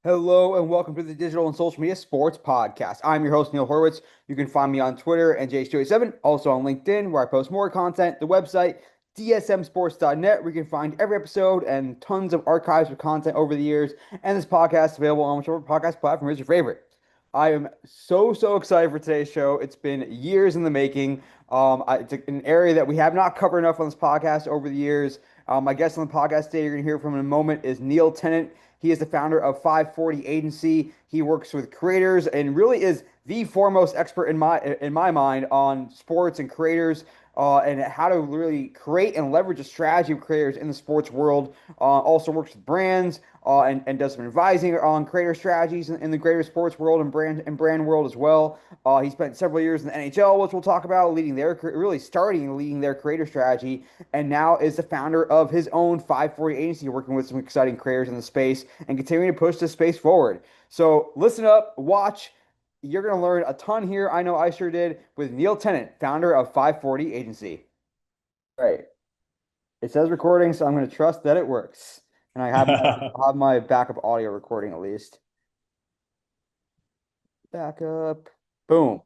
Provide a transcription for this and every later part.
Hello and welcome to the Digital and Social Media Sports Podcast. I'm your host, Neil Horwitz. You can find me on Twitter and JH287, also on LinkedIn, where I post more content, the website, dsmsports.net, where you can find every episode and tons of archives of content over the years. And this podcast is available on whichever podcast platform is your favorite. I am so excited for today's show. It's been years in the making. It's an area that we have not covered enough on this podcast over the years. My guest on the podcast today, you're going to hear from in a moment, is Neil Tennant. He is the founder of 540 Agency. He works with creators and really is the foremost expert in my mind on sports and creators, and how to really create and leverage a strategy of creators in the sports world. Also works with brands, and does some advising on creator strategies in the greater sports world and brand world as well. He spent several years in the NHL, which we'll talk about, really starting and leading their creator strategy, and now is the founder of his own 540 Agency, working with some exciting creators in the space and continuing to push this space forward. So listen up, watch. You're going to learn a ton here. I know I sure did, with Neil Tennant, founder of 540 Agency. All right. It says recording, so I'm going to trust that it works. And I have my backup audio recording at least. Backup. Boom.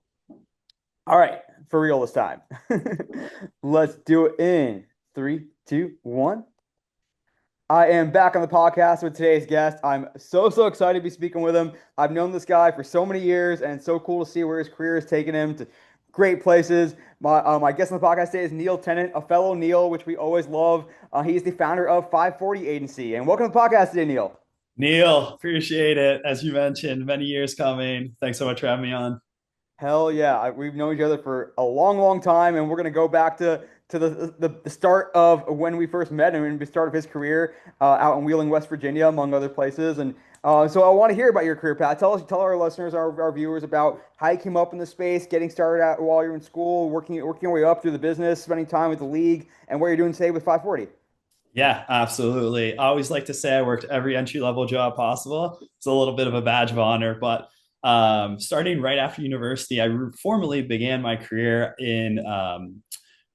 All right. For real this time. Let's do it in 3, 2, 1. I am back on the podcast with today's guest. I'm so excited to be speaking with him. I've known this guy for so many years, and it's so cool to see where his career has taken him to great places. My guest on the podcast today is Neil Tennant, a fellow Neil, which we always love. He's the founder of 540 Agency. And welcome to the podcast today, Neil. Neil, appreciate it. As you mentioned, many years coming. Thanks so much for having me on. Hell yeah. We've known each other for a long time, and we're going to go back to the start of when we first met him and the start of his career out in Wheeling, West Virginia, among other places. And so I want to hear about your career path. Tell our listeners, our viewers, about how you came up in the space, getting started out while you're in school, working your way up through the business, spending time with the league, and what you're doing today with 540. Yeah, absolutely. I always like to say I worked every entry level job possible. It's a little bit of a badge of honor, but starting right after university, I formally began my career in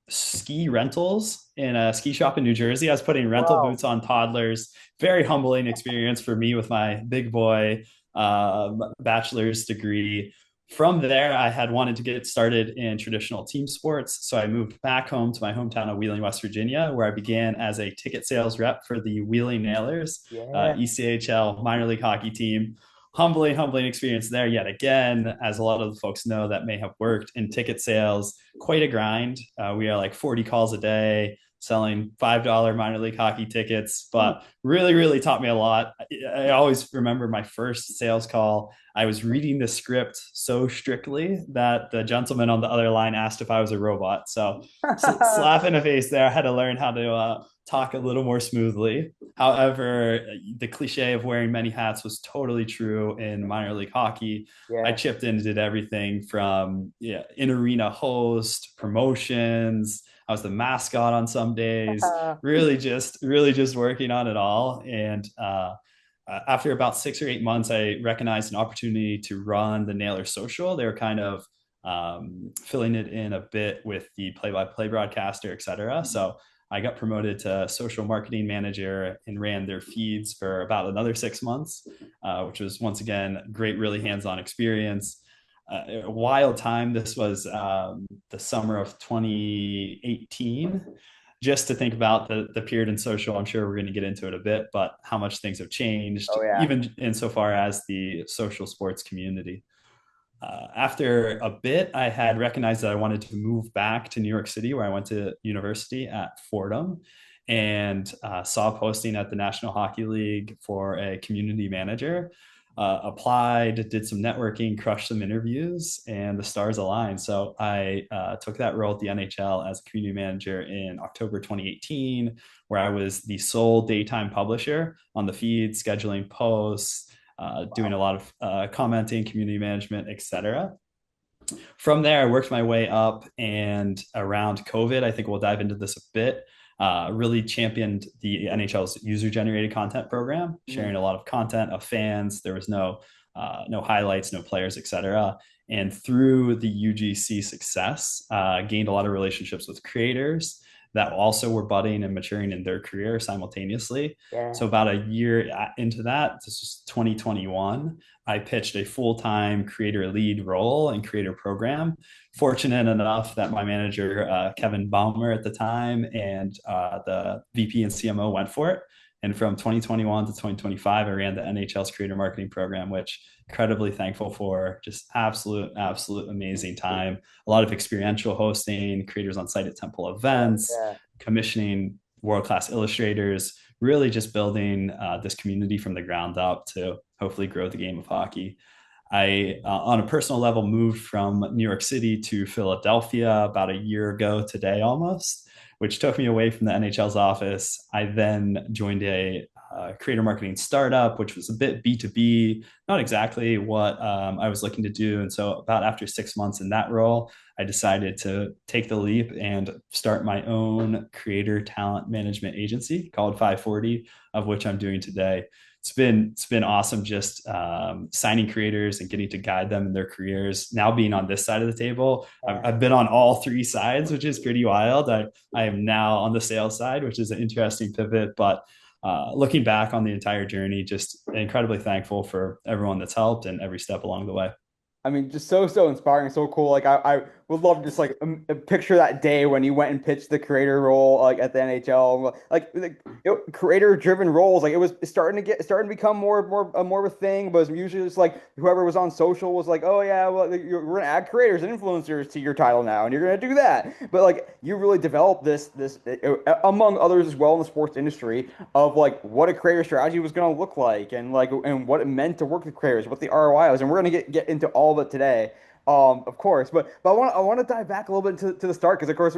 ski rentals in a ski shop in New Jersey. I was putting rental Wow. boots on toddlers. Very humbling experience for me with my big boy bachelor's degree. From there, I had wanted to get started in traditional team sports. So I moved back home to my hometown of Wheeling, West Virginia, where I began as a ticket sales rep for the Wheeling Nailers, Yeah. ECHL minor league hockey team. Humbling experience there yet again, as a lot of the folks know that may have worked in ticket sales, quite a grind. We are like 40 calls a day, selling $5 minor league hockey tickets, but really taught me a lot. I always remember my first sales call. I was reading the script so strictly that the gentleman on the other line asked if I was a robot. So slap in the face there. I had to learn how to talk a little more smoothly. However, the cliche of wearing many hats was totally true in minor league hockey. I Yeah. chipped in and did everything from in arena host, promotions. I was the mascot on some days. Really just working on it all. And after about 6 or 8 months, I recognized an opportunity to run the Nailer Social. They were kind of filling it in a bit with the play-by-play broadcaster, et cetera. So I got promoted to social marketing manager and ran their feeds for about another 6 months, which was once again great, really hands-on experience. A wild time. This was the summer of 2018. Just to think about the period in social, I'm sure we're going to get into it a bit, but how much things have changed, Oh yeah. even insofar as the social sports community. After a bit, I had recognized that I wanted to move back to New York City, where I went to university at Fordham, and saw a posting at the National Hockey League for a community manager. Applied, did some networking, crushed some interviews, and the stars aligned. So I took that role at the NHL as a community manager in October 2018, where I was the sole daytime publisher on the feed, scheduling posts, doing a lot of commenting, community management, etc. From there, I worked my way up, and around COVID, I think we'll dive into this a bit. Really championed the NHL's user-generated content program, Mhm. sharing a lot of content of fans. There was no highlights, no players, etc. And through the UGC success, gained a lot of relationships with creators. that also were budding and maturing in their career simultaneously. So Yeah. about a year into that, this was 2021, I pitched a full-time creator lead role and creator program. Fortunate enough that my manager, Kevin Baumer at the time, and the VP and CMO went for it. And from 2021 to 2025, I ran the NHL's creator marketing program, which incredibly thankful for. Just absolute amazing time. A lot of experiential hosting, creators on site at temple events, Yeah. commissioning world-class illustrators, really just building this community from the ground up to hopefully grow the game of hockey. I, on a personal level, moved from New York City to Philadelphia about a year ago today almost, which took me away from the NHL's office. I then joined a creator marketing startup, which was a bit B2B, not exactly what I was looking to do. And so, about after 6 months in that role, I decided to take the leap and start my own creator talent management agency called 540, of which I'm doing today. It's been awesome just signing creators and getting to guide them in their careers. Now being on this side of the table, I've been on all three sides, which is pretty wild. I am now on the sales side, which is an interesting pivot. But looking back on the entire journey, just incredibly thankful for everyone that's helped and every step along the way. I mean, just so inspiring, so cool. Like I would love to just like picture that day when you went and pitched the creator role like at the NHL. Creator driven roles, like it's starting to become more of a thing. But it was usually just like whoever was on social was like, oh yeah, well we're gonna add creators and influencers to your title now, and you're gonna do that. But like you really developed this among others as well in the sports industry of like what a creator strategy was going to look like and what it meant to work with creators, what the ROI was, and we're going to get into all of it today. Of course, but I want to dive back a little bit to the start because of course,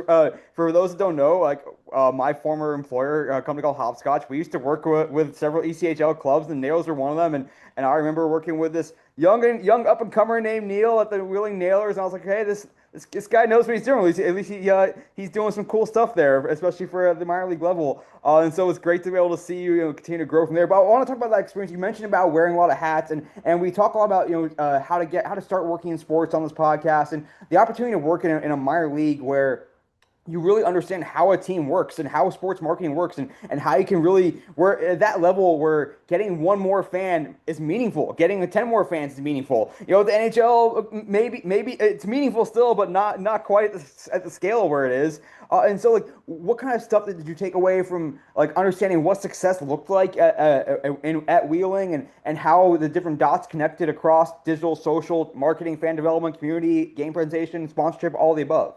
for those that don't know, like my former employer, a company called Hopscotch, we used to work with several ECHL clubs, and Nails were one of them, and I remember working with this young up and comer named Neil at the Wheeling Nailers, and I was like, hey, this guy knows what he's doing. At least he's doing some cool stuff there, especially for the minor league level. And so it's great to be able to see you, continue to grow from there. But I want to talk about that experience. You mentioned about wearing a lot of hats, and we talk a lot about how to start working in sports on this podcast, and the opportunity to work in a minor league where you really understand how a team works and how sports marketing works and how you can really we're at that level where getting one more fan is meaningful, getting 10 more fans is meaningful. The NHL maybe it's meaningful still, but not quite at the scale where it is. And so like what kind of stuff did you take away from like understanding what success looked like at Wheeling and how the different dots connected across digital, social, marketing, fan development, community, game presentation, sponsorship, all the above?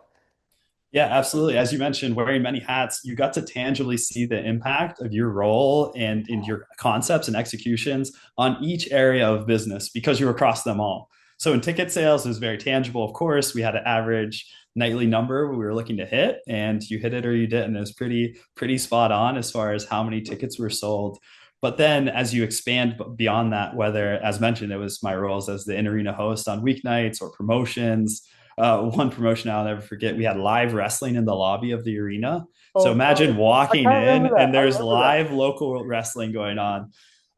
Yeah, absolutely. As you mentioned, wearing many hats, you got to tangibly see the impact of your role and in your concepts and executions on each area of business because you were across them all. So in ticket sales, it was very tangible. Of course, we had an average nightly number we were looking to hit, and you hit it or you didn't. It was pretty spot on as far as how many tickets were sold. But then as you expand beyond that, whether, as mentioned, it was my roles as the in-arena host on weeknights or promotions, one promotion I'll never forget. We had live wrestling in the lobby of the arena. So Oh imagine no, I walking kind of in remember that. and I there's remember that. live local wrestling going on.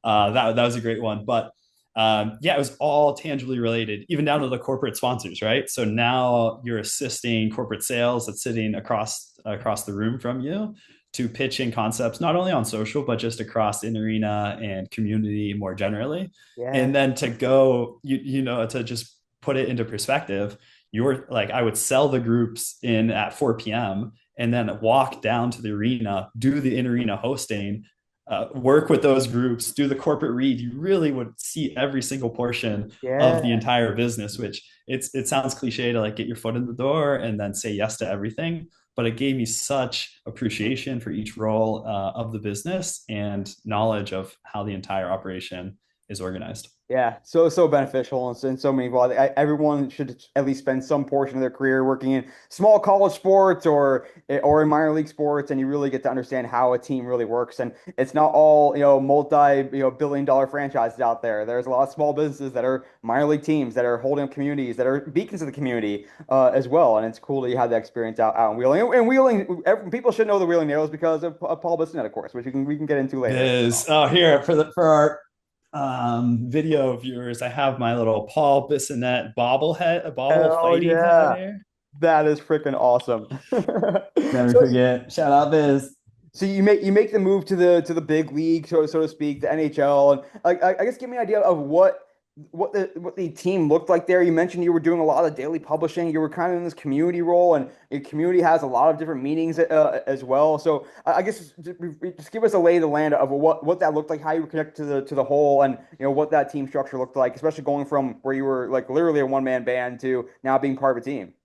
That was a great one. But yeah, it was all tangibly related, even down to the corporate sponsors, right? So now you're assisting corporate sales that's sitting across the room from you to pitching concepts not only on social but just across in arena and community more generally. Yeah. And then to go, to just put it into perspective, you're like, I would sell the groups in at 4 p.m. and then walk down to the arena, do the in arena hosting, work with those groups, do the corporate read. You really would see every single portion of the Yeah. entire business, which it sounds cliche to like get your foot in the door and then say yes to everything. But it gave me such appreciation for each role of the business and knowledge of how the entire operation is organized. Yeah, so beneficial and so meaningful. Everyone should at least spend some portion of their career working in small college sports or in minor league sports, and you really get to understand how a team really works. And it's not all multi billion-dollar franchises out there. There's a lot of small businesses that are minor league teams that are holding up communities that are beacons of the community as well. And it's cool that you have that experience out in Wheeling. And Wheeling, people should know the Wheeling Nails because of Paul Bissonnette, of course, which we can get into It later. is. Oh, here for our video viewers, I have my little Paul Bissonnette bobblehead, a bobble Oh fighting head yeah. here. That is freaking awesome. Never So forget. Shout out Biz. so you make the move to the big league, so to speak, the NHL, and I guess give me an idea of what the team looked like there. You mentioned you were doing a lot of daily publishing. You were kind of in this community role, and your community has a lot of different meanings as well. So I guess just give us a lay of the land of what that looked like, how you were connected to the whole, and what that team structure looked like, especially going from where you were like literally a one man band to now being part of a team.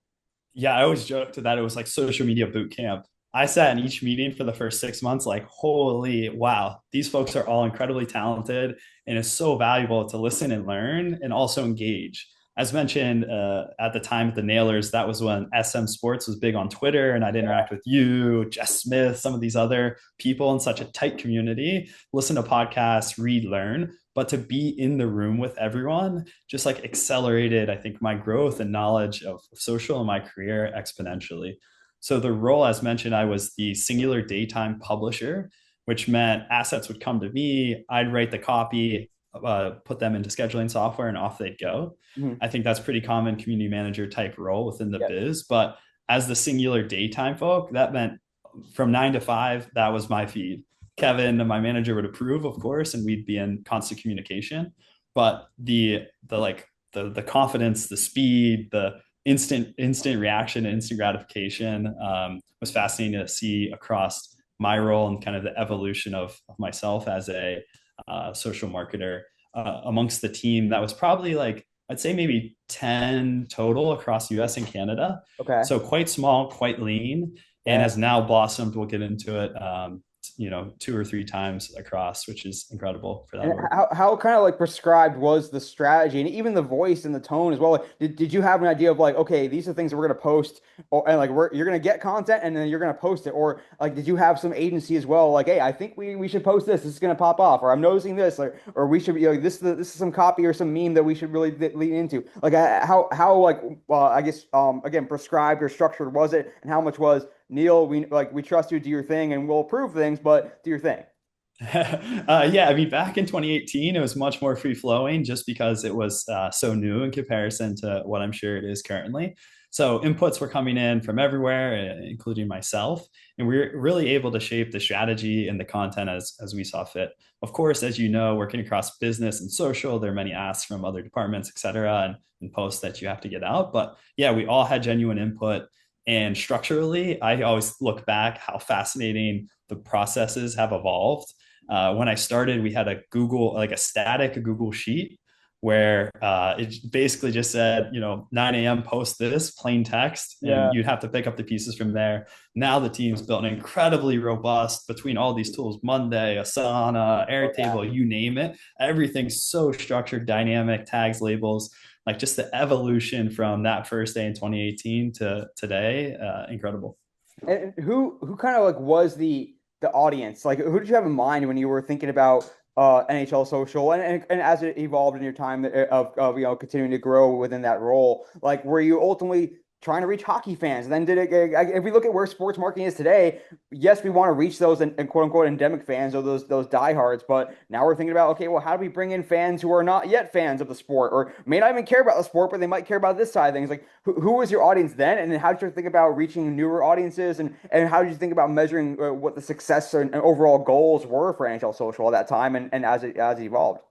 Yeah, I always joked that it was like social media boot camp. I sat in each meeting for the first 6 months, like, holy wow, these folks are all incredibly talented, and it's so valuable to listen and learn and also engage. As mentioned at the time at the Nailers, that was when SM Sports was big on Twitter, and I'd interact with you, Jess Smith, some of these other people in such a tight community, listen to podcasts, read, learn. But to be in the room with everyone just like accelerated, I think, my growth and knowledge of social and my career exponentially. So the role, as mentioned, I was the singular daytime publisher, which meant assets would come to me. I'd write the copy, put them into scheduling software, and off they'd go. Mhm. I think that's pretty common community manager type role within the Yeah. biz. But as the singular daytime folk, that meant from 9 to 5, that was my feed. Kevin, my manager, would approve, of course, and we'd be in constant communication. But the confidence, the speed, the instant reaction, and instant gratification was fascinating to see across my role and kind of the evolution of myself as a social marketer amongst the team. That was probably like I'd say maybe 10 total across US and Canada. Okay. So quite small, quite lean, and Yeah. has now blossomed. We'll get into it. 2 or 3 times across, which is incredible for that And org. how kind of like prescribed was the strategy and even the voice and the tone as well? Like, did you have an idea of like, okay, these are things that we're gonna post, and like you're gonna get content and then you're gonna post it, or like did you have some agency as well? Like, hey, I think we should post this. This is gonna pop off, or I'm noticing this, or we should be this is some copy or some meme that we should really lean into. Like, how like I guess again prescribed or structured was it, and how much was Neil? We trust you, do your thing, and we'll approve things, but do your thing. Yeah, I mean, back in 2018, it was much more free flowing just because it was so new in comparison to what I'm sure it is currently. So inputs were coming in from everywhere, including myself, and we were really able to shape the strategy and the content as we saw fit. Of course, as you know, working across business and social, there are many asks from other departments, et cetera, and posts that you have to get out. But yeah, we all had genuine input. And structurally, I always look back how fascinating the processes have evolved. When I started, we had like a static Google sheet where it basically just said, 9 a.m. post this plain text, and Yeah. you'd have to pick up the pieces from there. Now the team's built an incredibly robust between all these tools, Monday, Asana, Airtable, you name it. Everything's so structured, dynamic, tags, labels, like just the evolution from that first day in 2018 to today, incredible. And who kind of like was the audience? Like who did you have in mind when you were thinking about NHL social and as it evolved in your time of continuing to grow within that role? Like were you ultimately trying to reach hockey fans? And then if we look at where sports marketing is today, yes, we want to reach those and quote unquote endemic fans or those diehards, but now we're thinking about okay, well, how do we bring in fans who are not yet fans of the sport or may not even care about the sport, but they might care about this side of things? Like who was your audience then, and then how did you think about reaching newer audiences, and how did you think about measuring what the success and overall goals were for NHL social at that time and as it evolved?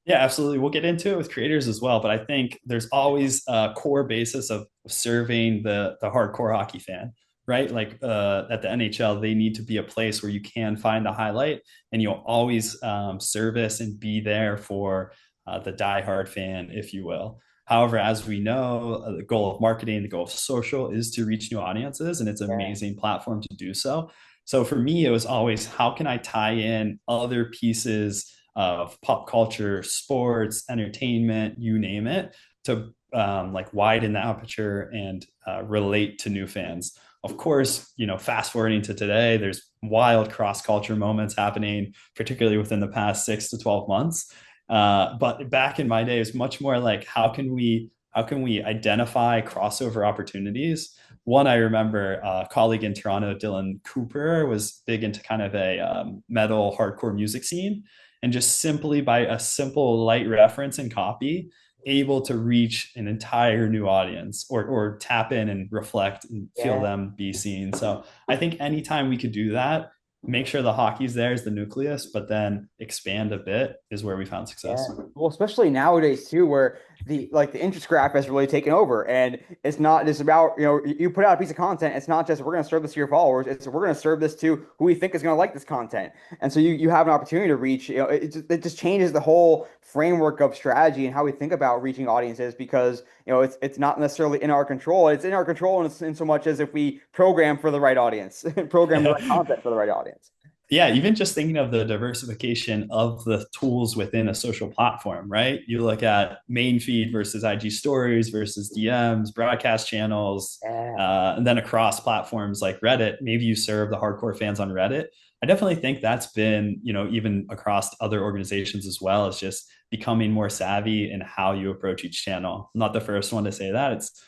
Yeah, absolutely. We'll get into it with creators as well, but I think there's always a core basis of serving the hardcore hockey fan, right? Like at the NHL, they need to be a place where you can find a highlight, and you'll always service and be there for the diehard fan, if you will. However, as we know, the goal of marketing, the goal of social is to reach new audiences, and it's an Yeah. amazing platform to do so. So for me, it was always how can I tie in other pieces of pop culture, sports, entertainment, you name it, to like widen the aperture and relate to new fans. Of course, fast forwarding to today, there's wild cross culture moments happening, particularly within the past 6 to 12 months. But back in my day, it's much more like how can we identify crossover opportunities. One, I remember a colleague in Toronto, Dylan Cooper, was big into kind of a metal hardcore music scene, and just simply by a simple light reference and copy able to reach an entire new audience, or tap in and reflect and feel Yeah. them be seen. So I think anytime we could do that, make sure the hockey's there as the nucleus, but then expand a bit is where we found Yeah. success. Well, especially nowadays too, where the interest graph has really taken over, and it's not just about, you put out a piece of content. It's not just we're going to serve this to your followers. It's we're going to serve this to who we think is going to like this content. And so you have an opportunity to reach. It just changes the whole framework of strategy and how we think about reaching audiences, because it's not necessarily in our control. It's in our control in so much as if we program for the right audience, program the right content for the right audience. Yeah, even just thinking of the diversification of the tools within a social platform, right? You look at main feed versus IG stories versus DMs, broadcast channels, Yeah. and then across platforms like Reddit. Maybe you serve the hardcore fans on Reddit. I definitely think that's been, even across other organizations as well, as just becoming more savvy in how you approach each channel. I'm not the first one to say that. It's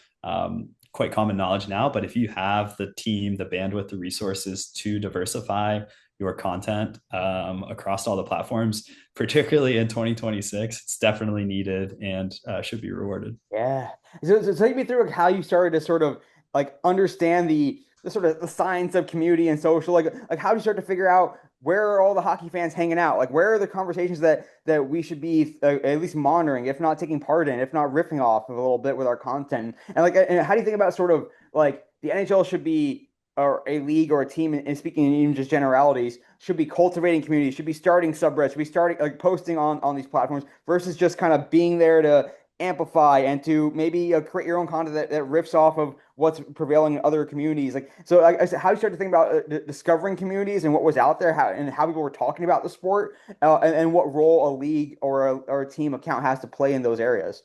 quite common knowledge now, but if you have the team, the bandwidth, the resources to diversify your content across all the platforms, particularly in 2026. It's definitely needed and should be rewarded. Yeah. So take me through like how you started to sort of like understand the sort of the science of community and social. Like how do you start to figure out where are all the hockey fans hanging out? Like where are the conversations that we should be at least monitoring, if not taking part in, if not riffing off of a little bit with our content? And how do you think about sort of like the NHL should be, or a league or a team, and speaking in even just generalities, should be cultivating communities, should be starting subreddits, should be starting like posting on these platforms versus just kind of being there to amplify and to maybe create your own content that riffs off of what's prevailing in other communities. Like, so like I said, how you start to think about discovering communities and what was out there, how people were talking about the sport, and what role a league or a team account has to play in those areas.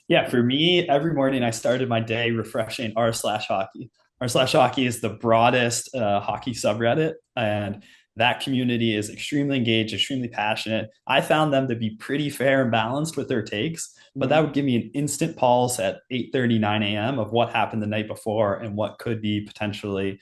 Yeah, for me, every morning I started my day refreshing r slash hockey. R slash hockey is the broadest hockey subreddit, and that community is extremely engaged, extremely passionate. I found them to be pretty fair and balanced with their takes, but that Mhm. would give me an instant pulse at 8:39 a.m. of what happened the night before and what could be potentially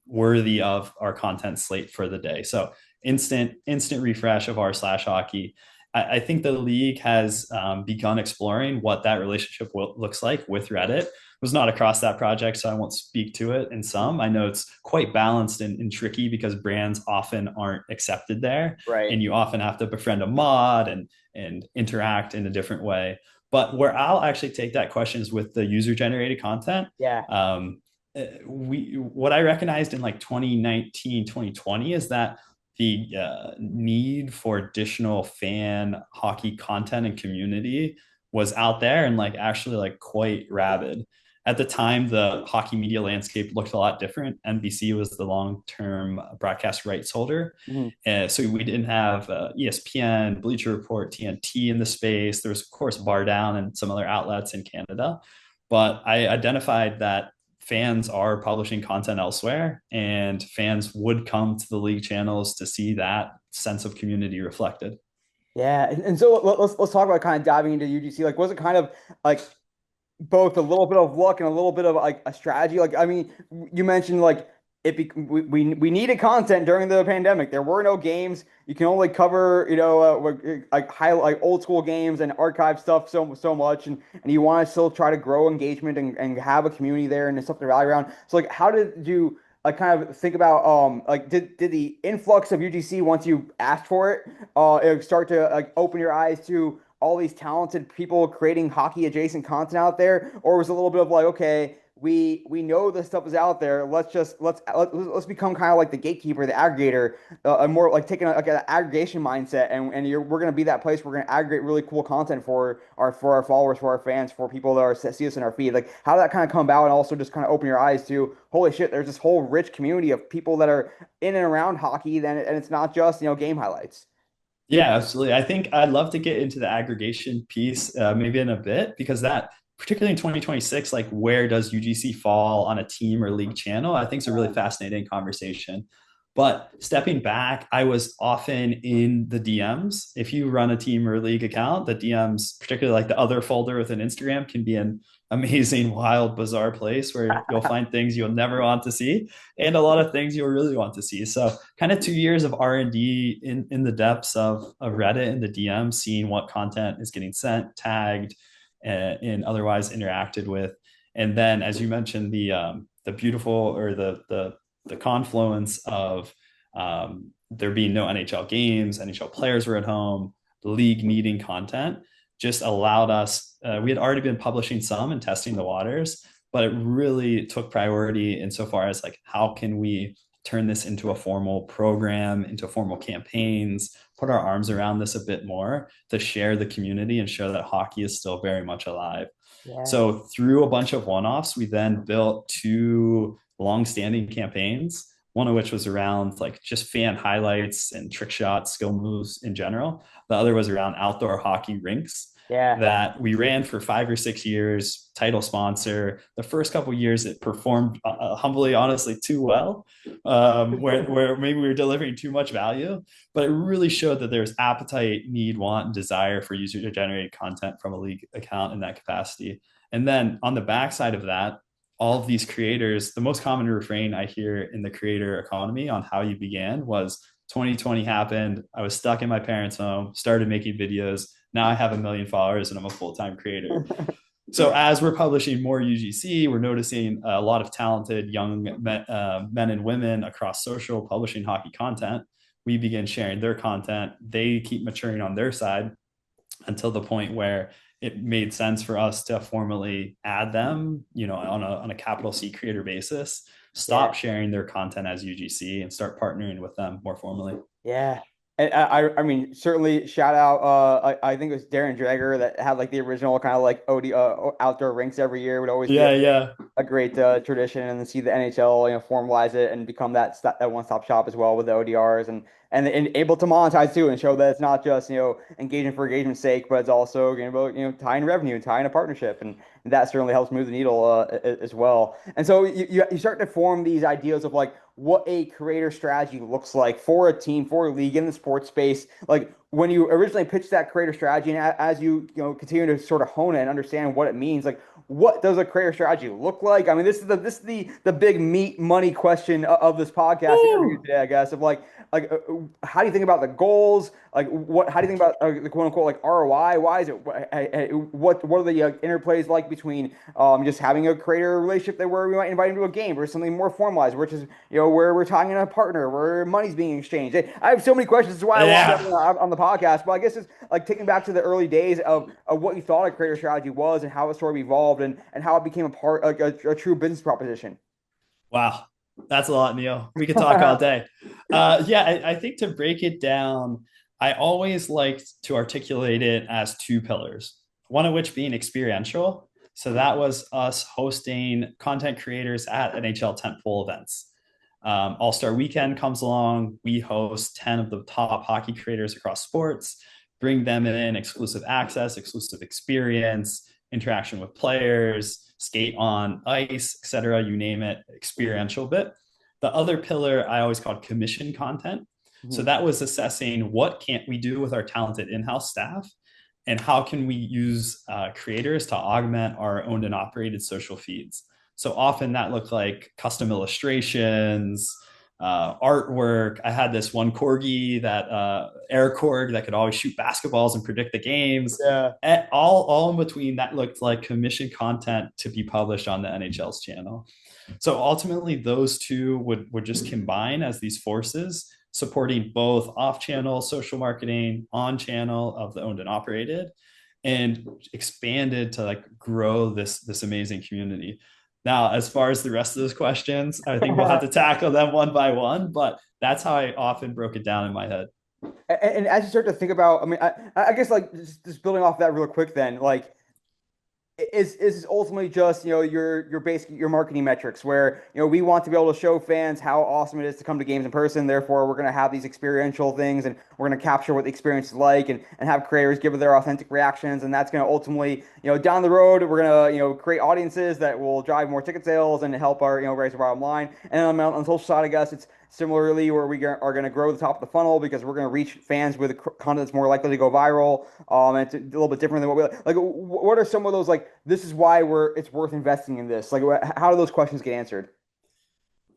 worthy of our content slate for the day. So instant refresh of r slash hockey. I think the league has begun exploring what that relationship looks like with Reddit. I was not across that project, so I won't speak to it in some. I know it's quite balanced and tricky because brands often aren't accepted there, Right. and you often have to befriend a mod and interact in a different way. But where I'll actually take that question is with the user generated content. Yeah. Um, what I recognized in like 2019, 2020 is that the need for additional fan hockey content and community was out there and like actually like quite rabid. At the time, the hockey media landscape looked a lot different. NBC was the long-term broadcast rights holder. Mhm. So we didn't have ESPN, Bleacher Report, TNT in the space. There was, of course, Bar Down and some other outlets in Canada. But I identified that fans are publishing content elsewhere, and fans would come to the league channels to see that sense of community reflected. Yeah. And so let's talk about kind of diving into UGC. Like, was it kind of like both a little bit of luck and a little bit of like a strategy? Like, I mean, you mentioned like we needed content during the pandemic. There were no games. You can only cover, like like old school games and archive stuff so much, and you want to still try to grow engagement and have a community there and stuff to rally around. So like, how did you like kind of think about like did the influx of UGC once you asked for it start to like open your eyes to all these talented people creating hockey adjacent content out there, or was it a little bit of like, okay, we know this stuff is out there. Let's become kind of like the gatekeeper, the aggregator, and more like taking like an aggregation mindset, and we're gonna be that place. We're gonna aggregate really cool content for our followers, for our fans, for people that see us in our feed. Like how did that kind of come about, and also just kind of open your eyes to holy shit, there's this whole rich community of people that are in and around hockey, then and it's not just game highlights. Yeah, absolutely. I think I'd love to get into the aggregation piece maybe in a bit, because that, particularly in 2026, like where does UGC fall on a team or league channel? I think it's a really fascinating conversation. But stepping back, I was often in the DMs. If you run a team or league account, the DMs, particularly like the other folder within Instagram, can be an amazing, wild, bizarre place where you'll find things you'll never want to see and a lot of things you'll really want to see. So kind of 2 years of R&D in the depths of Reddit and the DM, seeing what content is getting sent, tagged, and otherwise interacted with. And then, as you mentioned, the beautiful or the confluence of there being no NHL games, NHL players were at home, the league needing content just allowed us. We had already been publishing some and testing the waters, but it really took priority insofar as like how can we turn this into a formal program, into formal campaigns, put our arms around this a bit more to share the community and show that hockey is still very much alive. Yeah. So through a bunch of one-offs, we then built two long-standing campaigns, one of which was around like just fan highlights and trick shots, skill moves in general. The other was around outdoor hockey rinks Yeah. that we ran for 5 or 6 years, title sponsor. The first couple of years, it performed humbly, honestly, too well, where maybe we were delivering too much value. But it really showed that there's appetite, need, want, and desire for user-generated content from a league account in that capacity. And then on the backside of that, all of these creators, the most common refrain I hear in the creator economy on how you began was 2020 happened. I was stuck in my parents' home, started making videos. Now I have 1 million followers and I'm a full-time creator. So as we're publishing more UGC, we're noticing a lot of talented young men and women across social publishing hockey content. We begin sharing their content. They keep maturing on their side until the point where it made sense for us to formally add them, on a capital C creator basis, stop sharing their content as UGC and start partnering with them more formally. Yeah. And I mean, certainly shout out. I think it was Darren Dreger that had like the original kind of like OD outdoor rinks every year. Would always be Yeah. a great tradition, and then see the NHL formalize it and become that one-stop shop as well with the ODRs and able to monetize too and show that it's not just engagement for engagement's sake, but it's also about tying revenue, tying a partnership, and that certainly helps move the needle as well. And so you start to form these ideas of like what a creator strategy looks like for a team, for a league in the sports space. Like when you originally pitched that creator strategy, and as continue to sort of hone it and understand what it means, like what does a creator strategy look like? I mean, this is the big meat money question of this podcast interview today, I guess, of how do you think about the goals? Like how do you think about the quote unquote like ROI? Why is it what are the interplays like between just having a creator relationship that where we might invite him to a game or something more formalized, which is where we're talking to a partner, where money's being exchanged. I have so many questions. That's why I wanted on the podcast. But I guess it's like taking back to the early days of what you thought a creator strategy was and how it sort of evolved and how it became a part like a true business proposition. Wow. That's a lot, Neil. We could talk all day. I think to break it down, I always liked to articulate it as two pillars, one of which being experiential. So that was us hosting content creators at NHL tentpole events. All-Star Weekend comes along. We host 10 of the top hockey creators across sports, bring them in exclusive access, exclusive experience, interaction with players, skate on ice, etc. You name it, experiential bit. The other pillar I always called commission content. So that was assessing what can't we do with our talented in-house staff and how can we use creators to augment our owned and operated social feeds. So often that looked like custom illustrations, artwork. I had this one corgi that air corg that could always shoot basketballs and predict the games. Yeah. And all in between that looked like commission content to be published on the NHL's channel. So ultimately those two would just combine as these forces supporting both off-channel social marketing, on-channel of the owned and operated, and expanded to like grow this amazing community. Now, as far as the rest of those questions, I think we'll have to tackle them one by one, but that's how I often broke it down in my head. And as you start to think about, I mean, I guess like just building off that real quick, then like is ultimately just your basic your marketing metrics where we want to be able to show fans how awesome it is to come to games in person. Therefore, we're going to have these experiential things and we're going to capture what the experience is like and have creators give their authentic reactions, and that's going to ultimately down the road we're going to create audiences that will drive more ticket sales and help our raise our bottom line. And on the social side, I guess Similarly, where are going to grow the top of the funnel because we're going to reach fans with content that's more likely to go viral. And it's a little bit different than what we like. What are some of those like? This is why it's worth investing in this. Like, how do those questions get answered?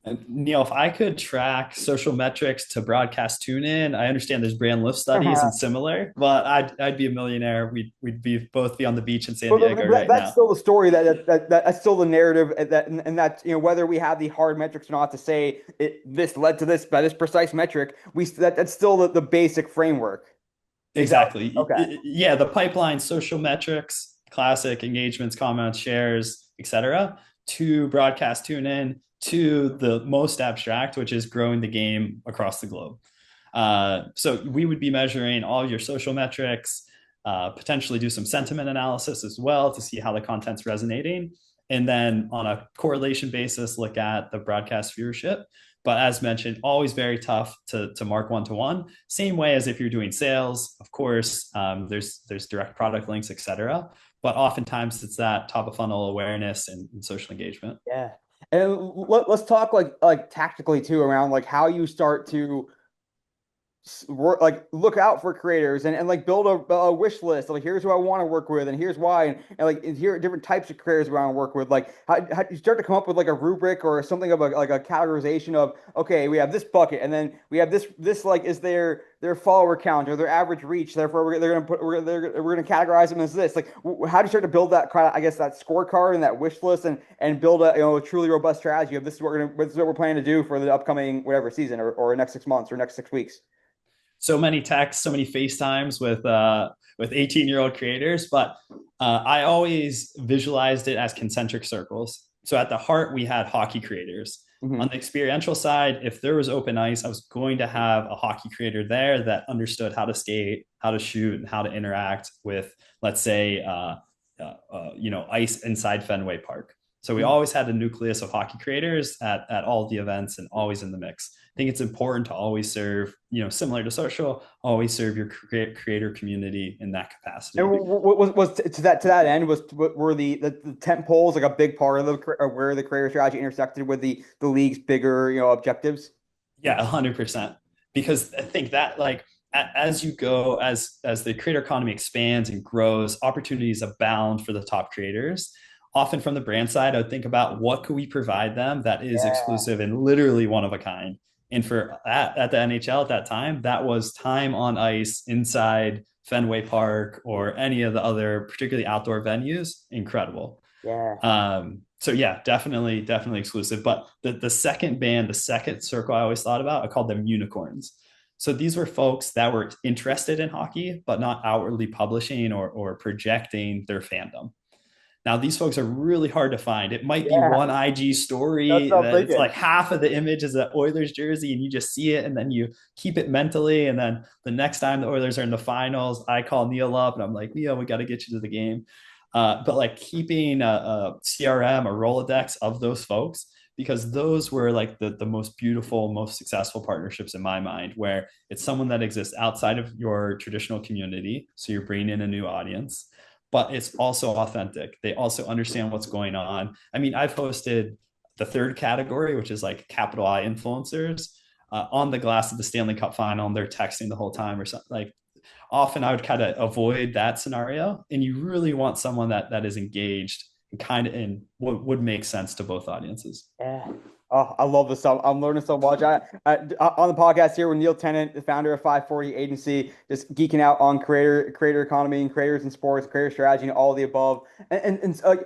And Neil, if I could track social metrics to broadcast tune in, I understand there's brand lift studies and similar, but I'd be a millionaire. We'd be both be on the beach in San Diego right That's now. still the story that's still the narrative that whether we have the hard metrics or not to say this led to this by this precise metric that's still the basic framework. Is that Exactly. okay? Yeah, the pipeline, social metrics, classic engagements, comments, shares, etc., to broadcast tune in, to the most abstract, which is growing the game across the globe. So we would be measuring all your social metrics, potentially do some sentiment analysis as well to see how the content's resonating. And then on a correlation basis, look at the broadcast viewership. But as mentioned, always very tough to mark one-to-one. Same way as if you're doing sales, of course, there's direct product links, et cetera. But oftentimes it's that top of funnel awareness and social engagement. Yeah. And let's talk like tactically too around like how you start to work like look out for creators and like build a wish list. Like here's who I want to work with and here's why and here are different types of creators we want to work with. Like how you start to come up with like a rubric or something of a categorization of okay, we have this bucket and then we have this like is their follower count or their average reach. Therefore, they're gonna put we're gonna categorize them as this. Like, how do you start to build that kind of I guess that scorecard and that wish list and build a truly robust strategy of this is what we're planning to do for the upcoming whatever season or next 6 months or next 6 weeks. So many texts, so many FaceTimes with 18-year-old creators, but I always visualized it as concentric circles. So at the heart, we had hockey creators. Mm-hmm. On the experiential side, if there was open ice, I was going to have a hockey creator there that understood how to skate, how to shoot, and how to interact with, let's say, ice inside Fenway Park. So we always had a nucleus of hockey creators at all the events and always in the mix. I think it's important to always serve, similar to social, always serve your creator community in that capacity. And was to that end were the tent poles like a big part of where the creator strategy intersected with the league's bigger objectives? Yeah, 100%. Because I think that like as you go, as the creator economy expands and grows, opportunities abound for the top creators. Often from the brand side, I would think about what could we provide them that is Yeah, exclusive and literally one of a kind. And for at the NHL at that time, that was time on ice inside Fenway Park or any of the other particularly outdoor venues. Incredible. yeah, So yeah, definitely exclusive. But the second band, the second circle I always thought about, I called them unicorns. So these were folks that were interested in hockey, but not outwardly publishing or projecting their fandom. Now, these folks are really hard to find. It might be yeah. one IG That's story what I'm that it's thinking. like half of the image is an Oilers jersey, and you just see it, and then you keep it mentally. And then the next time the Oilers are in the finals, I call Neil up, and I'm like, Neil, we got to get you to the game. But like keeping a CRM, a Rolodex of those folks, because those were like the most beautiful, most successful partnerships in my mind, where it's someone that exists outside of your traditional community. So you're bringing in a new audience, but it's also authentic. They also understand what's going on. I mean, I've hosted the third category, which is like capital I influencers, on the glass of the Stanley Cup final, and they're texting the whole time or something. Like often I would kind of avoid that scenario, and you really want someone that is engaged and kind of in what would make sense to both audiences. Yeah. Oh, I love this stuff. I'm learning so much. On the podcast here with Neil Tennant, the founder of 540 Agency, just geeking out on creator economy and creators in sports, creator strategy, and all of the above. To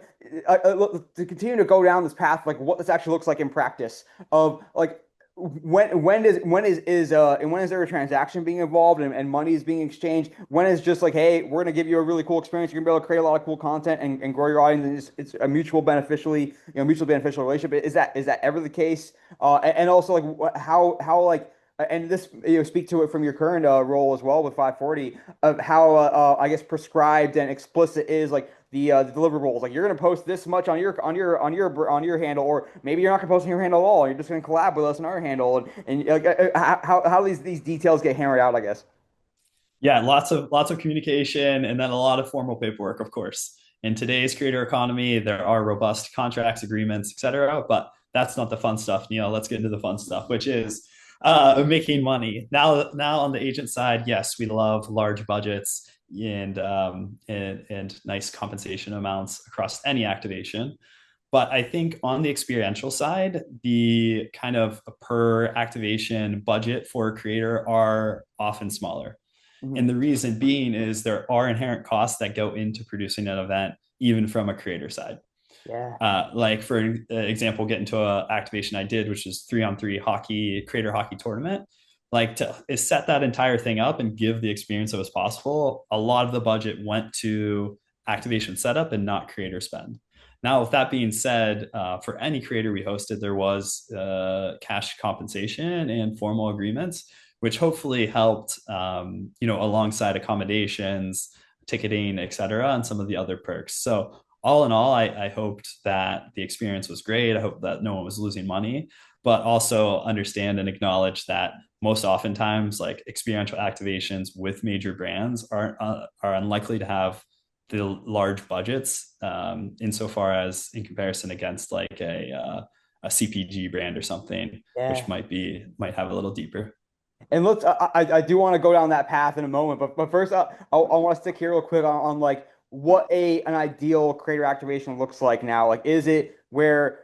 continue to go down this path, like what this actually looks like in practice of like when is there a transaction being involved and money is being exchanged? When is just like, hey, we're gonna give you a really cool experience. You're gonna be able to create a lot of cool content and grow your audience. And it's a mutually beneficial relationship. Is that ever the case? And also like how like and this speak to it from your current role as well with 540 of how I guess prescribed and explicit is like the deliverables. Like you're gonna post this much on your handle, or maybe you're not gonna post on your handle at all. You're just gonna collab with us on our handle, and like how these details get hammered out, I guess. Yeah, lots of communication and then a lot of formal paperwork, of course. In today's creator economy, there are robust contracts, agreements, etc. But that's not the fun stuff, Neil. Let's get into the fun stuff, which is making money. Now on the agent side, yes, we love large budgets and nice compensation amounts across any activation. But I think on the experiential side, the kind of per activation budget for a creator are often smaller. And Mhm. the reason being is there are inherent costs that go into producing an event, even from a creator side. Yeah. Like for example, get into a activation I did, which is 3-on-3 hockey, creator hockey tournament. Like to set that entire thing up and give the experience that was possible, a lot of the budget went to activation setup and not creator spend. Now, with that being said, for any creator we hosted, there was cash compensation and formal agreements, which hopefully helped, alongside accommodations, ticketing, et cetera, and some of the other perks. So all in all, I hoped that the experience was great. I hope that no one was losing money, but also understand and acknowledge that most oftentimes, like experiential activations with major brands are unlikely to have the large budgets, insofar as in comparison against like a CPG brand or something, which Yeah. might have a little deeper. And let's, I do want to go down that path in a moment, but first, I want to stick here real quick on like what an ideal creator activation looks like now. Like, is it where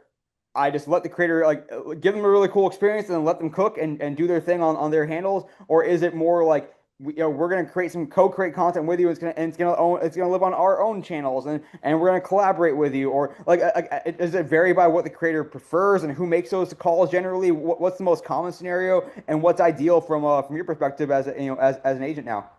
I just let the creator like give them a really cool experience and then let them cook and do their thing on their handles, or is it more like we're gonna create some co-create content with you. It's gonna live on our own channels and we're gonna collaborate with you. Or does it vary by what the creator prefers and who makes those calls generally? What's the most common scenario and what's ideal from your perspective as as an agent now?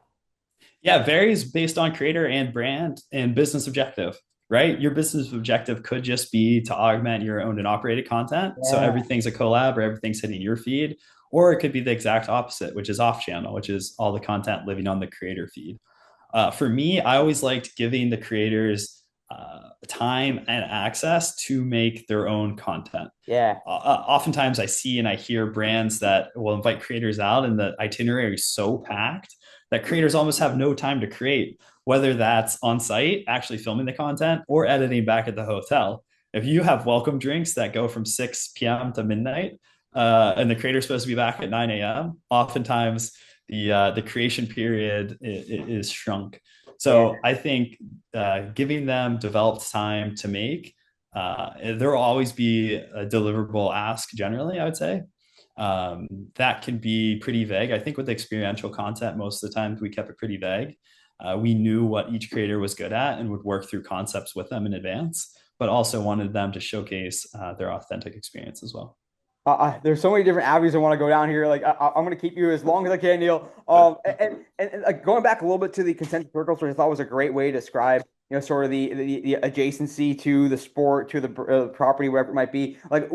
Yeah, it varies based on creator and brand and business objective, right? Your business objective could just be to augment your owned and operated content. So Yeah. everything's a collab or everything's hitting your feed. Or it could be the exact opposite, which is off channel, which is all the content living on the creator feed. For me, I always liked giving the creators time and access to make their own content. Yeah. Oftentimes, I see and I hear brands that will invite creators out, and the itinerary is so packed that creators almost have no time to create, whether that's on site, actually filming the content, or editing back at the hotel. If you have welcome drinks that go from 6 p.m. to midnight, and the creator's supposed to be back at 9 a.m., oftentimes the creation period is shrunk. Yeah. So I think giving them developed time to make, there will always be a deliverable ask generally, I would say. That can be pretty vague. I think with experiential content, most of the time we kept it pretty vague. We knew what each creator was good at and would work through concepts with them in advance, but also wanted them to showcase their authentic experience as well. There's so many different avenues I want to go down here. Like I'm going to keep you as long as I can, Neil. And like going back a little bit to the concentric circles, which I thought was a great way to describe, sort of the adjacency to the sport, to the property, wherever it might be. Like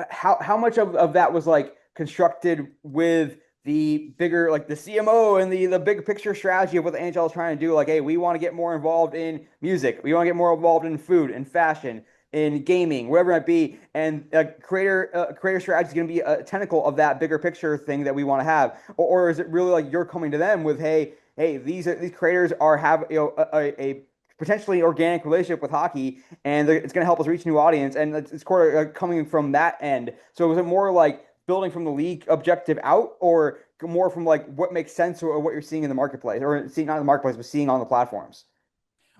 how much of that was like constructed with the bigger, like the CMO and the big picture strategy of what the NHL is trying to do. Like, hey, we want to get more involved in music. We want to get more involved in food and fashion in gaming, whatever it might be, and creator strategy is going to be a tentacle of that bigger picture thing that we want to have, or is it really like you're coming to them with, hey, these creators are have a potentially organic relationship with hockey, and it's going to help us reach a new audience, and it's sort of coming from that end. So was it more like building from the league objective out, or more from like what makes sense or what you're seeing in the marketplace, or seeing not in the marketplace, but seeing on the platforms?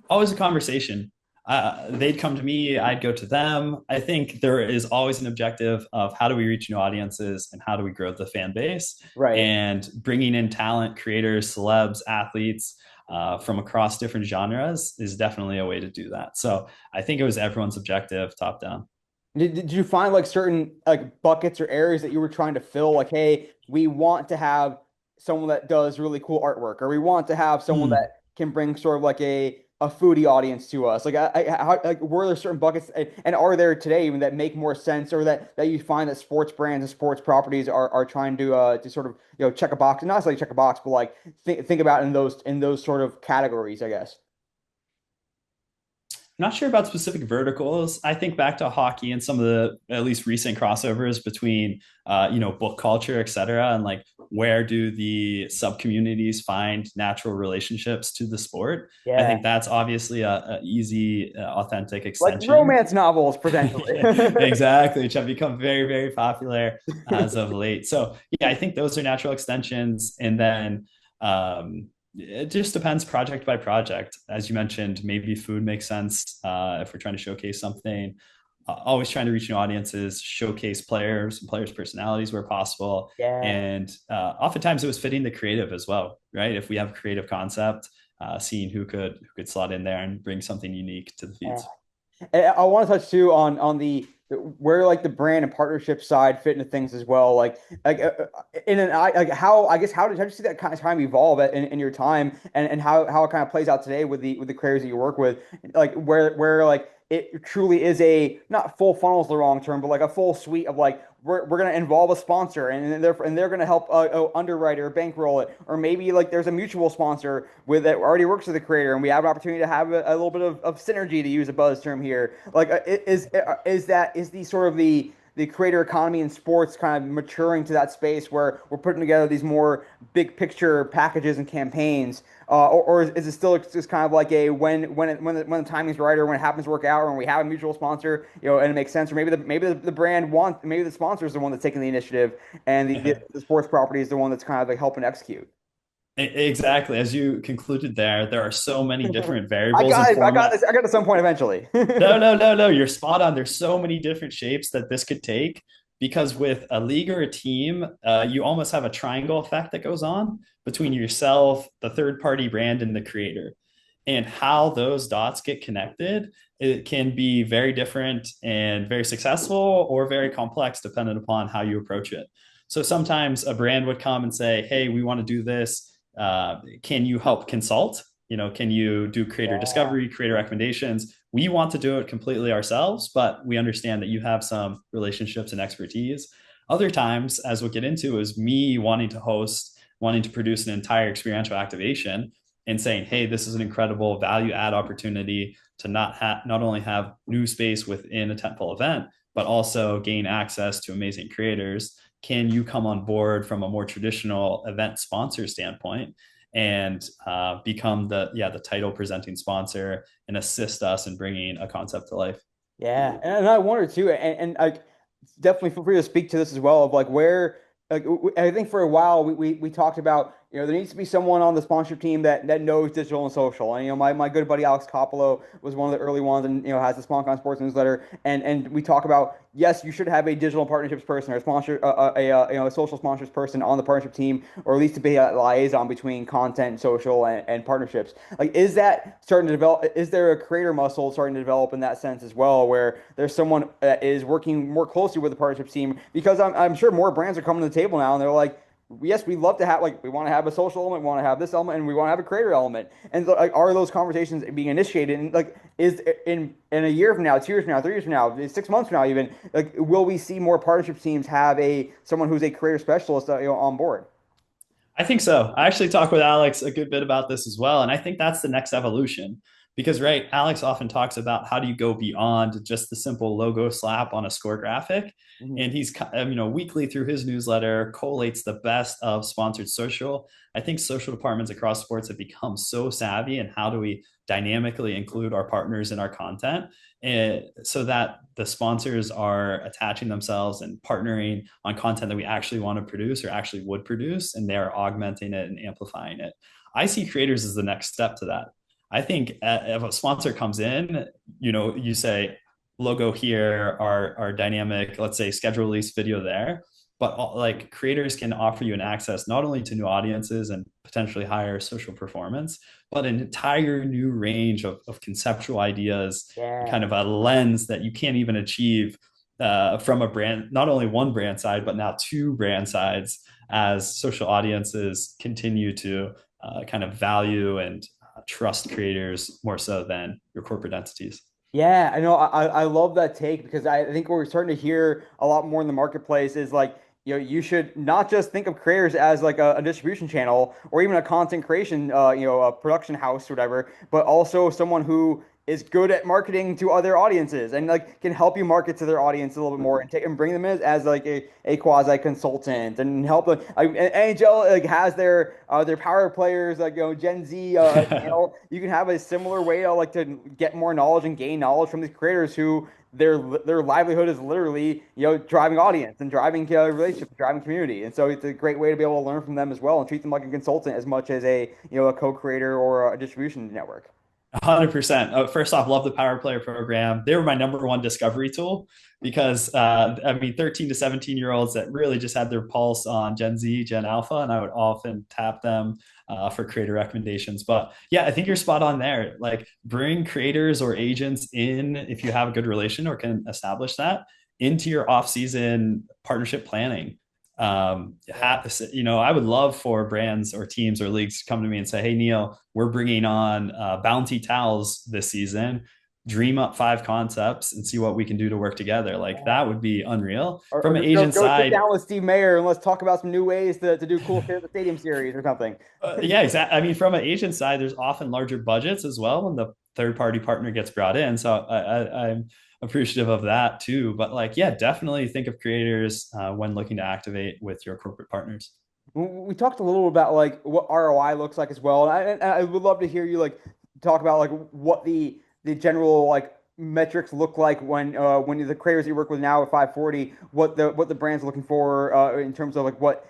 Always a conversation. They'd come to me, I'd go to them. I think there is always an objective of how do we reach new audiences and how do we grow the fan base, Right. and bringing in talent, creators, celebs, athletes from across different genres is definitely a way to do that. So I think it was everyone's objective, top down. Did you find like certain like buckets or areas that you were trying to fill? Like, hey, we want to have someone that does really cool artwork, or we want to have someone Hmm. that can bring sort of like a foodie audience to us. Like, were there certain buckets, and are there today even that make more sense, or that you find that sports brands and sports properties are trying to sort of check a box, not necessarily check a box, but like think about in those sort of categories, I guess. not sure about specific verticals. I think back to hockey and some of the at least recent crossovers between book culture, et cetera, and like where do the sub communities find natural relationships to the sport. I Yeah. think that's obviously a easy, authentic Like extension. romance novels, potentially. Exactly, which have become very, very popular as of late. So yeah, I think those are natural extensions. And then it just depends project by project. As you mentioned, maybe food makes sense if we're trying to showcase something. Always trying to reach new audiences, showcase players and players' personalities where possible. Yeah. And oftentimes it was fitting the creative as well, right? If we have a creative concept, seeing who could slot in there and bring something unique to the Yeah. feeds. And I want to touch too on the where like the brand and partnership side fit into things as well. In an I like how I guess how did you see that kind of time evolve in your time and how it kind of plays out today with the creators that you work with, like where like it truly is a not full funnel is the wrong term, but like a full suite of like we're gonna involve a sponsor and they're gonna help underwrite or bankroll it, or maybe like there's a mutual sponsor with that already works with the creator, and we have an opportunity to have a little bit of synergy, to use a buzz term here. Is the sort of the creator economy in sports kind of maturing to that space where we're putting together these more big picture packages and campaigns, or is it still just kind of like a when the timing's right or when it happens to work out, or when we have a mutual sponsor, and it makes sense, or maybe the brand wants, maybe the sponsor is the one that's taking the initiative, and the sports property is the one that's kind of like helping execute. Exactly. As you concluded there are so many different I variables and got it. I got format. this. I got to some point eventually. No, no, no, no. You're spot on. There's so many different shapes that this could take because with a league or a team, you almost have a triangle effect that goes on between yourself, the third party brand, and the creator. And how those dots get connected, it can be very different and very successful or very complex depending upon how you approach it. So sometimes a brand would come and say, hey, we want to do this. Can you help consult? Can you do creator Yeah. discovery, creator recommendations? We want to do it completely ourselves, but we understand that you have some relationships and expertise. Other times, as we'll get into, is me wanting to host, wanting to produce an entire experiential activation and saying, hey, this is an incredible value add opportunity to not only have new space within a tentpole event, but also gain access to amazing creators. Can you come on board from a more traditional event sponsor standpoint and become the title presenting sponsor and assist us in bringing a concept to life? Yeah, and I wonder too, and like definitely feel free to speak to this as well of like where like I think for a while we talked about, there needs to be someone on the sponsorship team that knows digital and social, and my good buddy Alex Coppola was one of the early ones, and has the SponCon Sports newsletter, and we talk about, yes, you should have a digital partnerships person or a sponsor a social sponsors person on the partnership team, or at least to be a liaison between content, social, and partnerships. Like, is that starting to develop? Is there a creator muscle starting to develop in that sense as well, where there's someone that is working more closely with the partnership team? Because I'm sure more brands are coming to the table now, and they're like, yes, we love to have, like, we want to have a social element, we want to have this element, and we want to have a creator element. And so, like, are those conversations being initiated? And like, is in a year from now, 2 years from now, 3 years from now, 6 months from now, even, like, will we see more partnership teams have a someone who's a creator specialist, on board? I think so. I actually talked with Alex a good bit about this as well. And I think that's the next evolution because, right, Alex often talks about how do you go beyond just the simple logo slap on a score graphic. Mhm. And he's, weekly through his newsletter, collates the best of sponsored social. I think social departments across sports have become so savvy and how do we dynamically include our partners in our content so that the sponsors are attaching themselves and partnering on content that we actually want to produce or actually would produce, and they're augmenting it and amplifying it. I see creators as the next step to that. I think if a sponsor comes in, you say logo here, our dynamic, let's say schedule release video there, but like creators can offer you an access not only to new audiences and potentially higher social performance, but an entire new range of conceptual ideas, Yeah. kind of a lens that you can't even achieve from a brand, not only one brand side, but now two brand sides as social audiences continue to kind of value and trust creators more so than your corporate entities. Yeah, I know. I love that take, because I think what we're starting to hear a lot more in the marketplace is like, you should not just think of creators as like a distribution channel or even a content creation, a production house or whatever, but also someone who is good at marketing to other audiences and like can help you market to their audience a little bit more and take and bring them in as like a quasi consultant and help them. NHL like has their power players like Gen Z channel. You can have a similar way to like to get more knowledge and gain knowledge from these creators who their livelihood is literally driving audience and driving relationship, driving community, and so it's a great way to be able to learn from them as well and treat them like a consultant as much as a co-creator or a distribution network. 100%. First off, love the Power Player program. They were my number one discovery tool because, I mean, 13 to 17-year-olds that really just had their pulse on Gen Z, Gen Alpha, and I would often tap them for creator recommendations. But yeah, I think you're spot on there. Like, bring creators or agents in if you have a good relation or can establish that into your off-season partnership planning. I would love for brands or teams or leagues to come to me and say, "Hey, Neil, we're bringing on Bounty Towels this season. Dream up 5 concepts and see what we can do to work together." Like that would be unreal. Or From an just go agent go sit side, down with Steve Mayer and let's talk about some new ways to do cool shit at the stadium series or something. yeah, exactly. I mean, from an agent side, there's often larger budgets as well when the third party partner gets brought in. So I'm appreciative of that too. But like, yeah, definitely think of creators when looking to activate with your corporate partners. We talked a little about like what ROI looks like as well, and I would love to hear you like talk about like what the general like metrics look like when the creators you work with now at 540, what the brand's looking for in terms of like what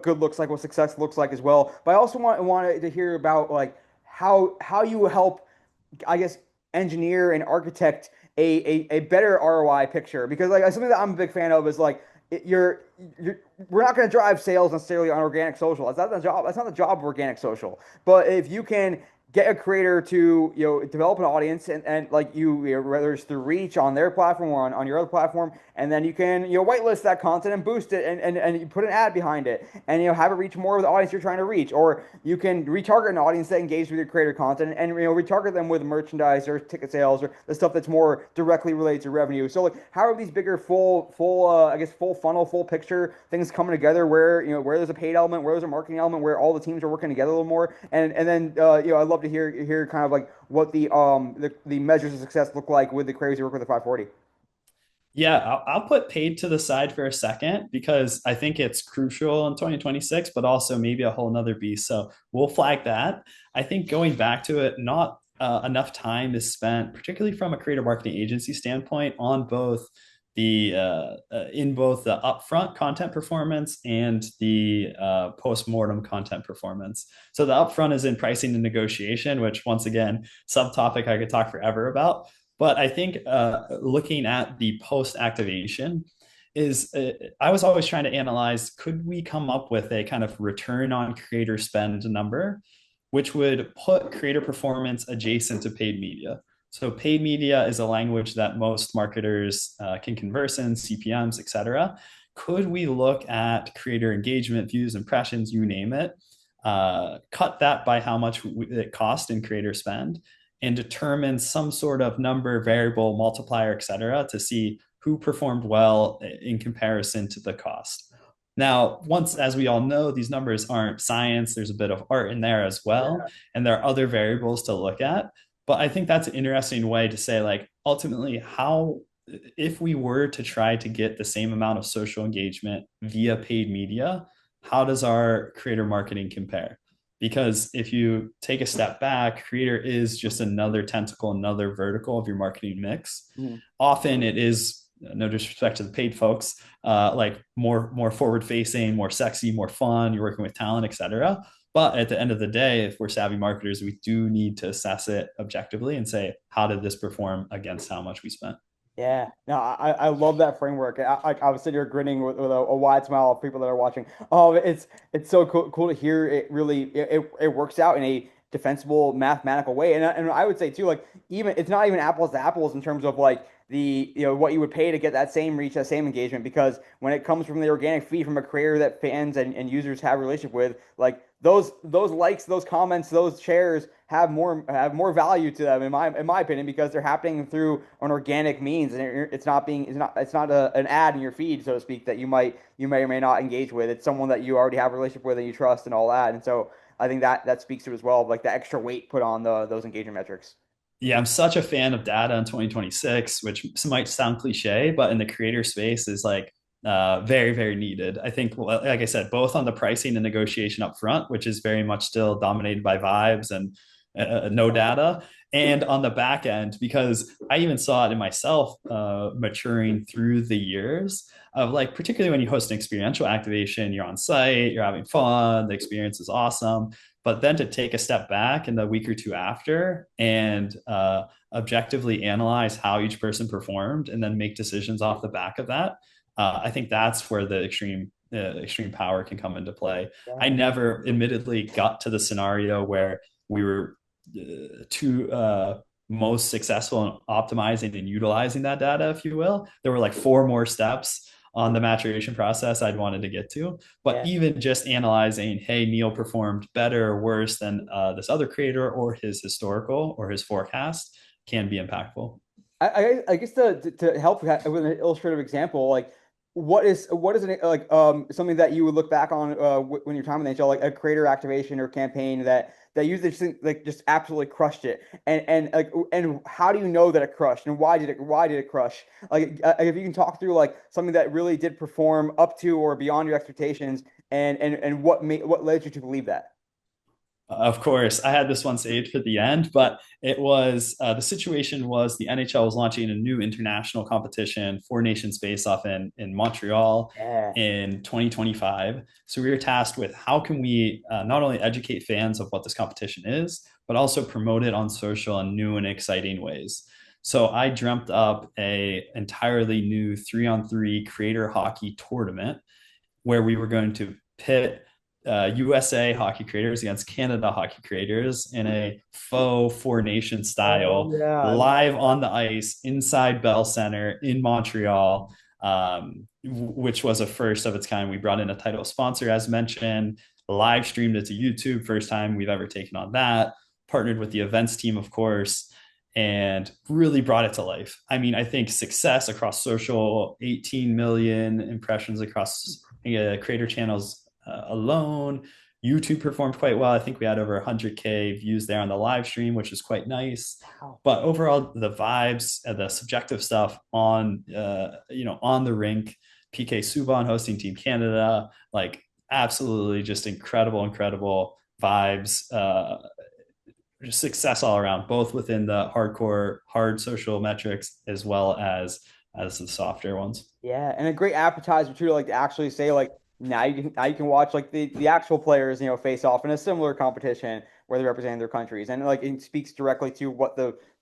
good looks like, what success looks like as well. But I also wanted to hear about like how you help, I guess, engineer and architect a better ROI picture because like something that I'm a big fan of is like you're we're not going to drive sales necessarily on organic social. That's not the job. That's not the job of organic social. But if you can get a creator to develop an audience and like whether it's through reach on their platform or on your other platform, and then you can whitelist that content and boost it and you put an ad behind it and have it reach more of the audience you're trying to reach, or you can retarget an audience that engages with your creator content and retarget them with merchandise or ticket sales or the stuff that's more directly related to revenue. So like how are these bigger full I guess full funnel, full picture things coming together where where there's a paid element, where there's a marketing element, where all the teams are working together a little more, and then I'd love to hear kind of like what the measures of success look like with the creators you work with the 540. Yeah, I'll put paid to the side for a second because I think it's crucial in 2026, but also maybe a whole nother beast. So we'll flag that. I think going back to it, not enough time is spent, particularly from a creative marketing agency standpoint, on both in both the upfront content performance and the post-mortem content performance. So the upfront is in pricing and negotiation, which once again, subtopic I could talk forever about. But I think looking at the post activation is, I was always trying to analyze, could we come up with a kind of return on creator spend number, which would put creator performance adjacent to paid media? So paid media is a language that most marketers can converse in, CPMs, et cetera. Could we look at creator engagement, views, impressions, you name it, cut that by how much it cost in creator spend, and determine some sort of number, variable, multiplier, et cetera, to see who performed well in comparison to the cost. Now, once, as we all know, these numbers aren't science, there's a bit of art in there as well, Yeah. and there are other variables to look at. But I think that's an interesting way to say, like, ultimately, how, if we were to try to get the same amount of social engagement via paid media, how does our creator marketing compare? Because if you take a step back, creator is just another tentacle, another vertical of your marketing mix. Mhm. Often it is, no disrespect to the paid folks, like more forward facing, more sexy, more fun. You're working with talent, etc. But at the end of the day, if we're savvy marketers, we do need to assess it objectively and say, how did this perform against how much we spent? Yeah, no, I love that framework. I was sitting here grinning with a wide smile of people that are watching. Oh, it's so cool to hear it really it works out in a defensible mathematical way. And I would say too, like even it's not even apples to apples in terms of like the what you would pay to get that same reach, that same engagement, because when it comes from the organic feed from a creator that fans and users have a relationship with, like those likes, those comments, those shares have more value to them in my opinion because they're happening through an organic means and it's not an ad in your feed, so to speak, that you may or may not engage with. It's someone that you already have a relationship with and you trust and all that. And so I think that speaks to as well, like the extra weight put on those engagement metrics. Yeah, I'm such a fan of data in 2026, which might sound cliche, but in the creator space is like very, very needed. I think, like I said, both on the pricing and negotiation up front, which is very much still dominated by vibes and no data, and on the back end, because I even saw it in myself maturing through the years of like, particularly when you host an experiential activation, you're on site, you're having fun, the experience is awesome, but then to take a step back in the week or two after and objectively analyze how each person performed and then make decisions off the back of that, I think that's where the extreme power can come into play. I Yeah. never admittedly got to the scenario where we were too most successful in optimizing and utilizing that data, if you will. There were like four more steps on the maturation process I'd wanted to get to. But Yeah. even just analyzing, hey, Neil performed better or worse than this other creator or his historical or his forecast can be impactful. I guess to help with an illustrative example, like what is an like something that you would look back on when you're time in the NHL, like a creator activation or campaign that you just think, like just absolutely crushed it, and how do you know that it crushed, and why did it crush? Like if you can talk through like something that really did perform up to or beyond your expectations, and what led you to believe that? Of course, I had this one saved for the end, but it was the situation was the NHL was launching a new international competition, Four Nations Face Off in Montreal Yeah. in 2025. So we were tasked with how can we not only educate fans of what this competition is, but also promote it on social in new and exciting ways. So I dreamt up a entirely new 3-on-3 creator hockey tournament where we were going to pit USA hockey creators against Canada hockey creators in a faux Four Nation Oh style, yeah, I love live that. on the ice inside Bell Center in Montreal, which was a first of its kind. We brought in a title sponsor, as mentioned, live streamed it to YouTube, first time we've ever taken on that, partnered with the events team, of course, and really brought it to life. I mean, I think success across social, 18 million impressions across creator channels alone. YouTube performed quite well. I think we had over 100K views there on the live stream, which is quite nice. Wow. But overall, the vibes, the subjective stuff on on the rink, PK Subban hosting Team Canada, like absolutely just incredible, incredible vibes. Just success all around, both within the hardcore, hard social metrics as well as the softer ones. Yeah, and a great appetizer too, like to actually say like now you can watch like the actual players, face off in a similar competition where they're representing their countries, and like it speaks directly to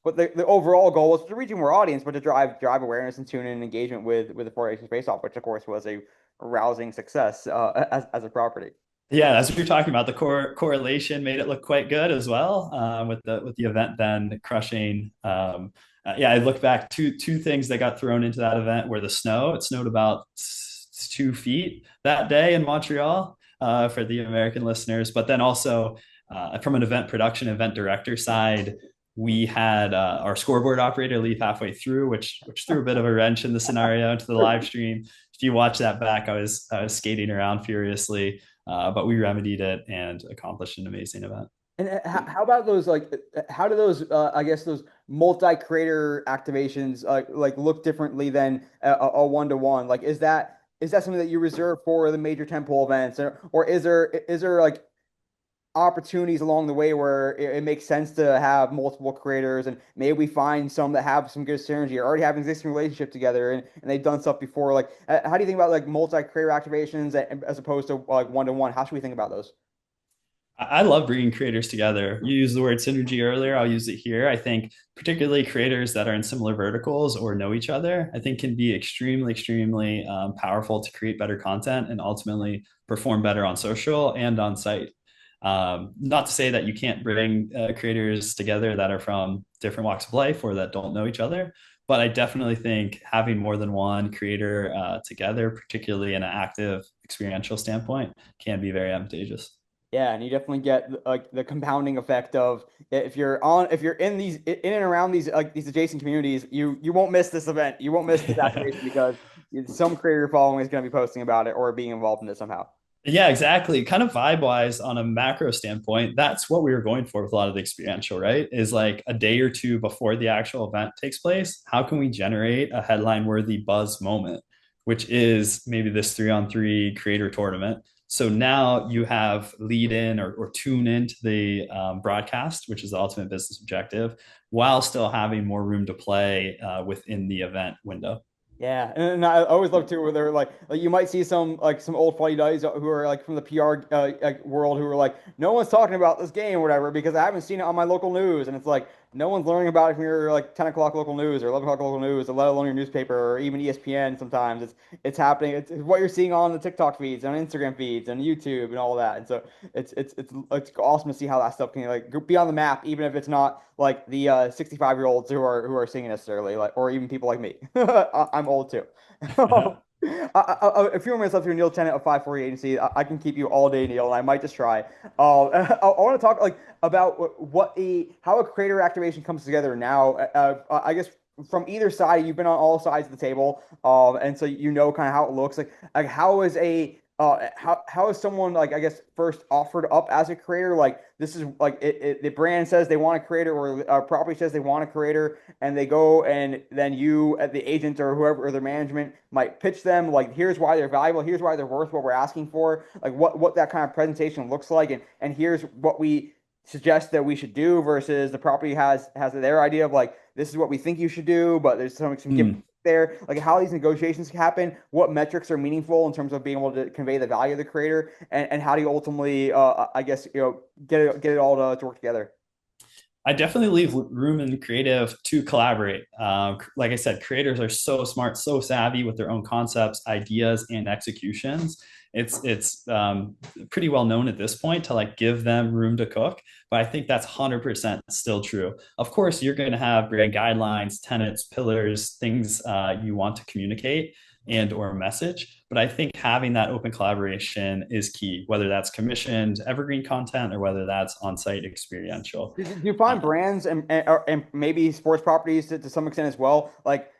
the overall goal was to reach more audience, but to drive awareness and tune in and engagement with the Four Nations face off, which of course was a rousing success as a property. Yeah, as we were talking about, the correlation made it look quite good as well with the event then crushing. Yeah, I look back two things that got thrown into that event were the snow. It snowed about 2 feet that day in Montreal for the American listeners, but then also from an event production, event director side, we had our scoreboard operator leave halfway through, which threw a bit of a wrench in the scenario into the live stream. If you watch that back, I was skating around furiously, but we remedied it and accomplished an amazing event. And how about those like how do those I guess those multi-creator activations like look differently than a one-to-one? Like is that something that you reserve for the major temple events, or is there like opportunities along the way where it makes sense to have multiple creators, and maybe we find some that have some good synergy or already have an existing relationship together, and they've done stuff before. Like how do you think about like multi-creator activations as opposed to like one-to-one? How should we think about those? I love bringing creators together. You used the word synergy earlier. I'll use it here. I think particularly creators that are in similar verticals or know each other, I think can be extremely, extremely powerful to create better content and ultimately perform better on social and on site. Not to say that you can't bring creators together that are from different walks of life or that don't know each other, but I definitely think having more than one creator together, particularly in an active experiential standpoint, can be very advantageous. Yeah, and you definitely get like the compounding effect of if you're in and around these adjacent communities, you won't miss this event. You won't miss this activation because some creator following is going to be posting about it or being involved in it somehow. Yeah, exactly. Kind of vibe wise on a macro standpoint, that's what we were going for with a lot of the experiential, right? Is like a day or two before the actual event takes place. How can we generate a headline worthy buzz moment, which is maybe this 3-on-3 creator tournament? So now you have lead in or tune into the broadcast, which is the ultimate business objective, while still having more room to play within the event window. Yeah, and I always love too where they're like you might see some old funny guys who are like from the PR like world who are like no one's talking about this game or whatever because I haven't seen it on my local news, and it's like no one's learning about it from your like 10 o'clock local news or 11 o'clock local news, or let alone your newspaper or even ESPN. Sometimes it's happening. It's what you're seeing on the TikTok feeds, on Instagram feeds, and YouTube and all that, and so it's awesome to see how that stuff can like be on the map, even if it's not like the 65-year-olds who are seeing it necessarily, like or even people like me. I'm old too. A few more minutes left here, Neil Tennant of 548 Agency. I can keep you all day, Neil, and I might just try. I want to talk like about how a creator activation comes together now. I guess from either side, you've been on all sides of the table, and so you know kind of how it looks. Like how is a how is someone like I guess first offered up as a creator? Like this is like the brand says they want a creator, or property says they want a creator, and they go and then you at the agent or whoever or their management might pitch them like here's why they're valuable, here's why they're worth what we're asking for, like what that kind of presentation looks like, and here's what we suggest that we should do versus the property has their idea of like this is what we think you should do, but there's some give Hmm. there, like how these negotiations happen, what metrics are meaningful in terms of being able to convey the value of the creator, and how do you ultimately, I guess, get it all to work together. I definitely leave room in creative to collaborate. Like I said, creators are so smart, so savvy with their own concepts, ideas, and executions. It's pretty well known at this point to like give them room to cook, but I think that's 100% still true. Of course, you're going to have brand guidelines, tenets, pillars, things you want to communicate and or message, but I think having that open collaboration is key, whether that's commissioned evergreen content or whether that's on-site experiential. Do you find uh, brands and maybe sports properties to some extent as well, like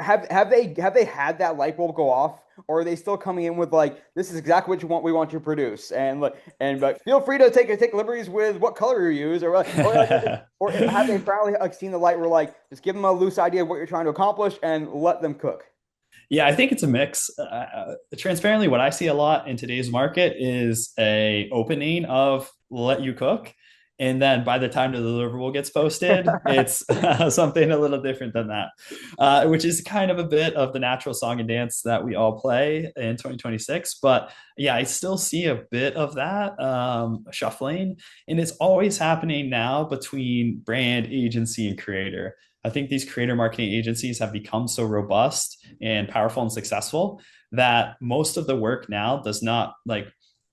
have they had that light bulb go off, or are they still coming in with like this is exactly what you want we want you to produce, and like and but feel free to take liberties with what color you use, or have they finally like seen the light where like just give them a loose idea of what you're trying to accomplish and let them cook? Yeah, I think it's a mix. Transparently, what I see a lot in today's market is a opening of let you cook, and then by the time the deliverable gets posted, it's something a little different than that, which is kind of a bit of the natural song and dance that we all play in 2026. But yeah, I still see a bit of that shuffling, and it's always happening now between brand, agency, and creator. I think these creator marketing agencies have become so robust and powerful and successful that most of the work now does not like.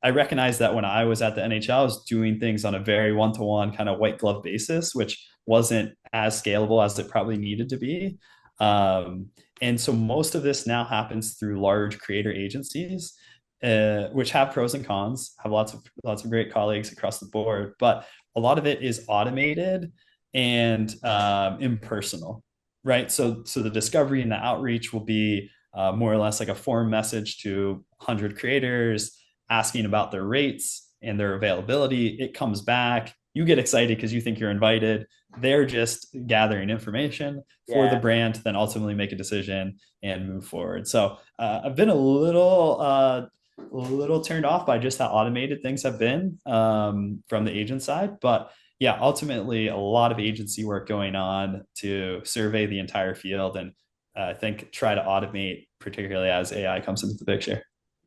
I recognize that when I was at the NHL, I was doing things on a very one-to-one kind of white glove basis, which wasn't as scalable as it probably needed to be. Um, and so most of this now happens through large creator agencies, which have pros and cons, have lots of great colleagues across the board, but a lot of it is automated and impersonal, right? So the discovery and the outreach will be more or less like a form message to 100 creators asking about their rates and their availability. It comes back. You get excited because you think you're invited. They're just gathering information for the Yeah. brand to then ultimately make a decision and move forward. So I've been a little turned off by just how automated things have been from the agent side, but yeah, ultimately a lot of agency work going on to survey the entire field and I think try to automate, particularly as AI comes into the picture.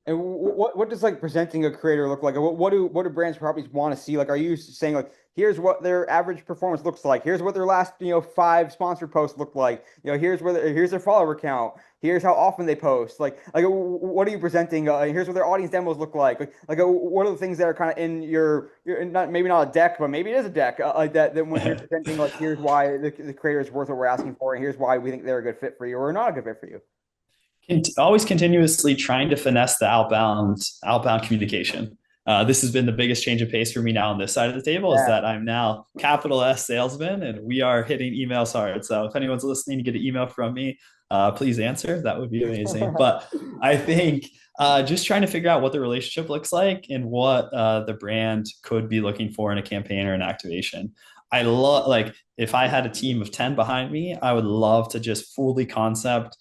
And what does like presenting a creator look like? What do brands properties want to see? Like, are you saying like here's what their average performance looks like? Here's what their last 5 sponsored posts look like. Here's their follower count. Here's how often they post. What are you presenting? Here's what their audience demos look like. What are the things that are kind of in your not maybe not a deck, but maybe it is a deck like that. Then when you're presenting like here's why the creator is worth what we're asking for, and here's why we think they're a good fit for you or not a good fit for you. Always continuously trying to finesse the outbound communication. This has been the biggest change of pace for me now on this side of the table is Yeah. that I'm now capital S salesman and we are hitting emails hard. So if anyone's listening, you get an email from me. please answer. That would be amazing. But I think just trying to figure out what the relationship looks like and what the brand could be looking for in a campaign or an activation. I love, like, if I had a team of 10 behind me, I would love to just fully concept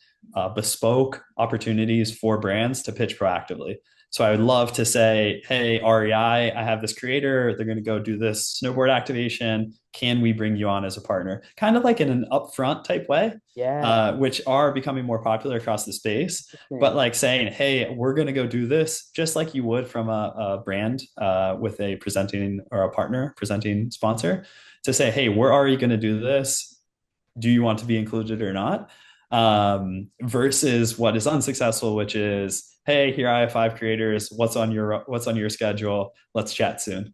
bespoke opportunities for brands to pitch proactively. So I would love to say, hey, REI, I have this creator. They're going to go do this snowboard activation. Can we bring you on as a partner? Kind of like in an upfront type way, Yeah. which are becoming more popular across the space. But Interesting. like saying, hey, we're going to go do this just like you would from a brand with a presenting or a partner presenting sponsor to say, hey, we're already going to do this. Do you want to be included or not? Versus what is unsuccessful, which is, hey, here I have 5 creators. What's on your schedule? Let's chat soon.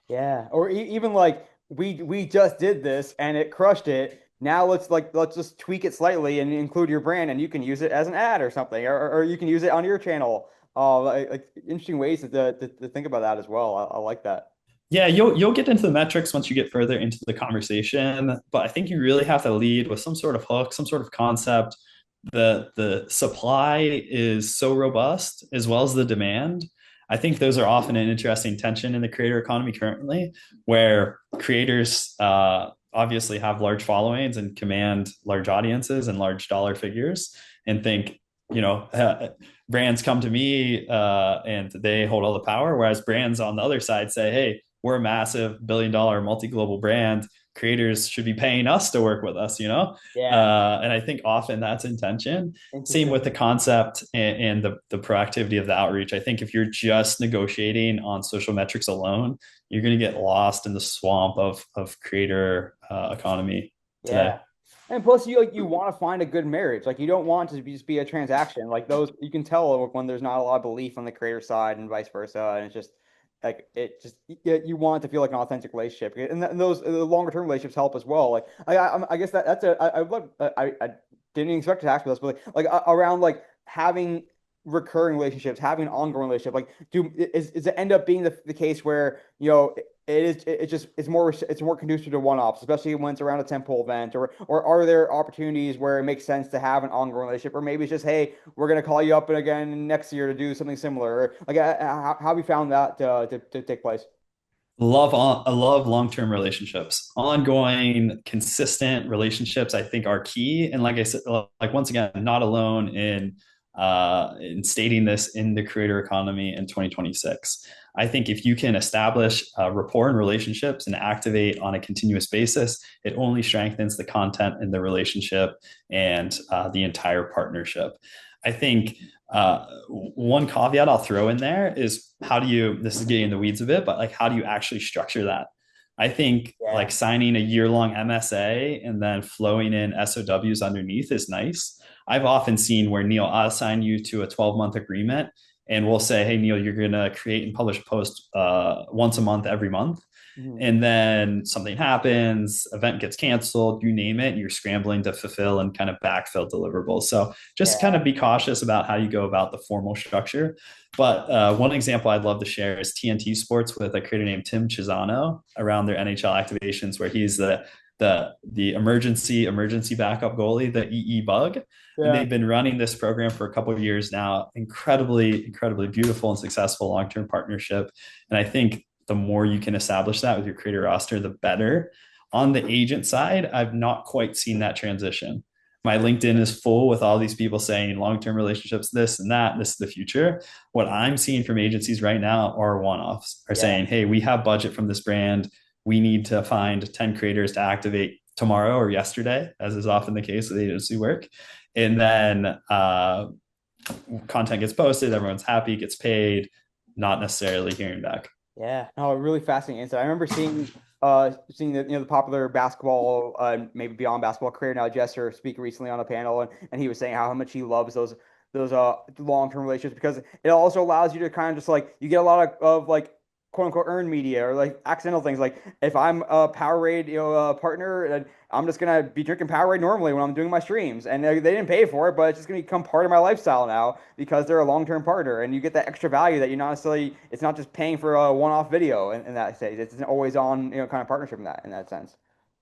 Yeah. Or even like we just did this and it crushed it. Now let's just tweak it slightly and include your brand and you can use it as an ad or something, or you can use it on your channel. Like interesting ways to think about that as well. I like that. Yeah, you'll get into the metrics once you get further into the conversation, but I think you really have to lead with some sort of hook, some sort of concept. The supply is so robust as well as the demand. I think those are often an interesting tension in the creator economy currently, where creators obviously have large followings and command large audiences and large dollar figures, and think, you know, brands come to me and they hold all the power, whereas brands on the other side say, hey, we're a massive billion-dollar multi-global brand. Creators should be paying us to work with us, you know? Yeah. And I think often that's intention. Same with Interesting. the concept and the proactivity of the outreach. I think if you're just negotiating on social metrics alone, you're going to get lost in the swamp of creator economy today. Yeah. And plus, you want to find a good marriage. Like you don't want to just be a transaction. Like those, you can tell when there's not a lot of belief on the creator side and vice versa. And it's just like you want it to feel like an authentic relationship. And those the longer term relationships help as well. Like I guess that's I would love I didn't expect to ask for this, but around like having recurring relationships, having an ongoing relationship. Like, is it end up being the case where it's more conducive to one-offs, especially when it's around a temple event, or are there opportunities where it makes sense to have an ongoing relationship, or maybe it's just, hey, we're gonna call you up again next year to do something similar, or like how have you found that to take place? I love long-term relationships. Ongoing, consistent relationships, I think, are key. And like I said, like once again, not alone in stating this in the creator economy in 2026. I think if you can establish rapport and relationships and activate on a continuous basis, it only strengthens the content in the relationship and the entire partnership. I think one caveat I'll throw in there is, how do you, this is getting in the weeds a bit, but like, how do you actually structure that? I think Yeah. like signing a year-long MSA and then flowing in SOWs underneath is nice. I've often seen where, Neil, I'll sign you to a 12-month agreement and we'll say, hey, Neil, you're going to create and publish a post once a month, every month. Mhm. And then something happens, event gets canceled, you name it, and you're scrambling to fulfill and kind of backfill deliverables. So just kind Yeah. of be cautious about how you go about the formal structure. But one example I'd love to share is TNT Sports with a creator named Tim Chisano around their NHL activations, where he's the emergency backup goalie, the EE bug. And Yeah. they've been running this program for a couple of years now. Incredibly beautiful and successful long-term partnership. And I think the more you can establish that with your creator roster, the better. On the agent side, I've not quite seen that transition. My LinkedIn is full with all these people saying long-term relationships, this and that, this is the future. What I'm seeing from agencies right now are one-offs, are Yeah. saying, hey, we have budget from this brand. We need to find 10 creators to activate tomorrow or yesterday, as is often the case with agency work. And then content gets posted, everyone's happy, gets paid, not necessarily hearing back. Yeah, no, really fascinating insight. I remember seeing the the popular basketball maybe beyond basketball career now Jesser speak recently on a panel, and he was saying how much he loves those long-term relationships because it also allows you to kind of just like you get a lot of like quote unquote earned media or like accidental things. Like if I'm a Powerade partner, and I'm just gonna be drinking Powerade normally when I'm doing my streams, and they didn't pay for it, but it's just gonna become part of my lifestyle now because they're a long-term partner, and you get that extra value that you're not necessarily. It's not just paying for a one-off video in that stage. It's an always-on kind of partnership in that sense.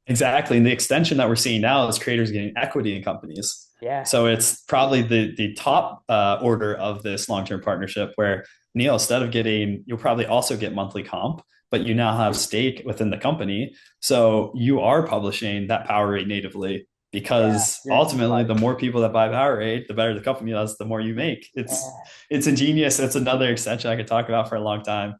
Exactly. And the extension that we're seeing now is creators getting equity in companies. Yeah. So it's probably the top order of this long-term partnership where Neil, instead of getting, you'll probably also get monthly comp, but you now have stake within the company. So you are publishing that Powerade natively Yeah. because You're ultimately incentivized. the more people that buy Powerade, the better the company does, the more you make. Yeah. It's ingenious. It's another extension I could talk about for a long time.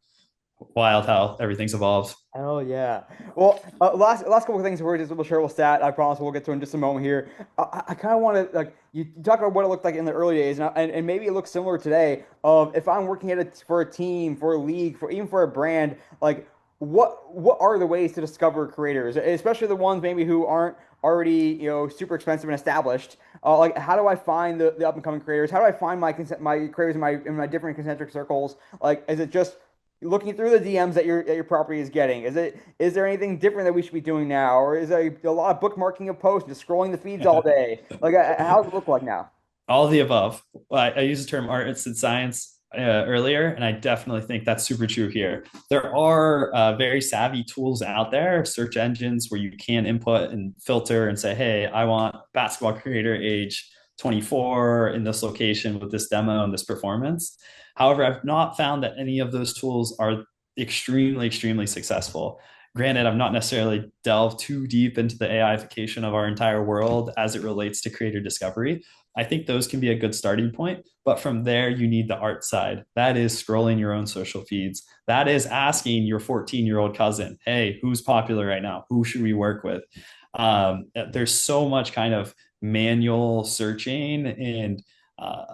Wild how everything's evolved. Oh yeah. Well, last couple of things before we just a little shareable stat. I promise we'll get to in just a moment here. I kind of want to like you talk about what it looked like in the early days, and maybe it looks similar today. Of if I'm working for a team, for a league, for even for a brand, like what are the ways to discover creators, especially the ones maybe who aren't already super expensive and established. Like how do I find the up and coming creators? How do I find my creators in my different concentric circles? Like is it just looking through the DMs that your property is getting? Is there anything different that we should be doing now, or is there a lot of bookmarking of posts, just scrolling the feeds all day? Like, how does it look like now? All of the above. I used the term arts and science earlier, and I definitely think that's super true here. There are very savvy tools out there, search engines where you can input and filter and say, hey, I want basketball creator age 24 in this location with this demo and this performance. However, I've not found that any of those tools are extremely, extremely successful. Granted, I've not necessarily delved too deep into the AIification of our entire world as it relates to creator discovery. I think those can be a good starting point. But from there, you need the art side. That is scrolling your own social feeds. That is asking your 14-year-old cousin, hey, who's popular right now? Who should we work with? There's so much kind of manual searching and uh,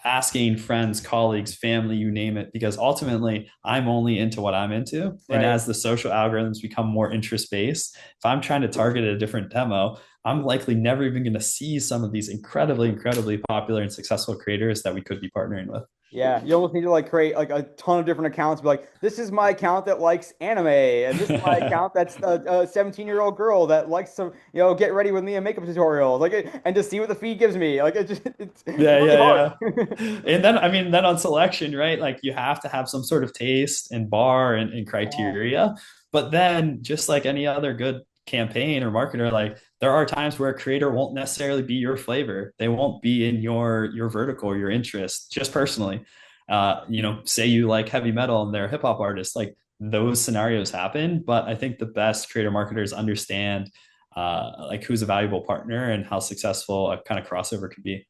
asking friends, colleagues, family, you name it, because ultimately I'm only into what I'm into. And Right. as the social algorithms become more interest based, if I'm trying to target a different demo, I'm likely never even going to see some of these incredibly, incredibly popular and successful creators that we could be partnering with. Yeah, you almost need to like create like a ton of different accounts. Be like, this is my account that likes anime, and this is my account that's a 17-year-old girl that likes to get ready with me and makeup tutorials. Like, and just see what the feed gives me. Like, it's Yeah, really yeah, hard. yeah. And then, I mean, then on selection, right? Like you have to have some sort of taste and bar and Yeah. criteria. But then, just like any other good campaign or marketer, like there are times where a creator won't necessarily be your flavor. They won't be in your vertical, your interest, just personally. Say you like heavy metal and they're a hip hop artist, like those scenarios happen. But I think the best creator marketers understand like who's a valuable partner and how successful a kind of crossover could be.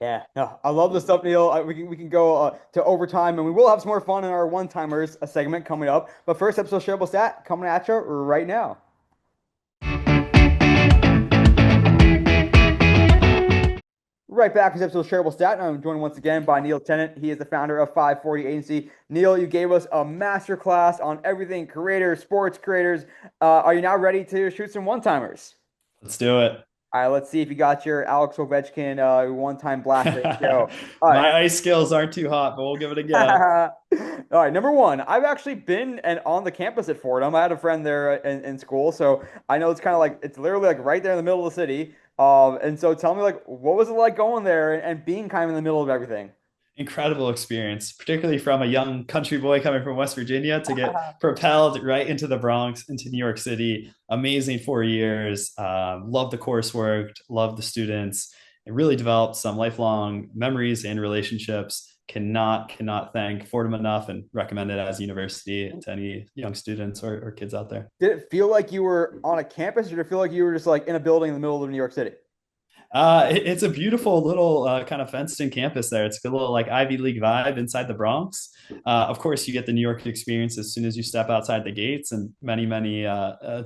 Yeah, no, I love this stuff, Neil. We can go to overtime, and we will have some more fun in our one-timers segment coming up. But first episode shareable stat coming at you right now. Right back with episode shareable stat, and I'm joined once again by Neil Tennant. He is the founder of 540 Agency. Neil, you gave us a master class on everything creators, sports creators. Are you now ready to shoot some one-timers? Let's do it. All right, let's see if you got your Alex Ovechkin one-time blast ratio. All right, My ice skills aren't too hot, but we'll give it a go. all right, number one, I've actually been and on the campus at Fordham. I had a friend there in school, so I know it's kind of like it's literally like right there in the middle of the city. And so tell me like what was it like going there and being kind of in the middle of everything? Incredible experience, particularly from a young country boy coming from West Virginia to get propelled right into the Bronx, into New York City. Amazing 4 years. Love the coursework, love the students. It really developed some lifelong memories and relationships. Cannot thank Fordham enough and recommend it as a university to any young students or kids out there. Did it feel like you were on a campus, or did it feel like you were just like in a building in the middle of New York City? It's a beautiful little kind of fenced-in campus there. It's a good little like Ivy League vibe inside the Bronx. Of course, you get the New York experience as soon as you step outside the gates, and many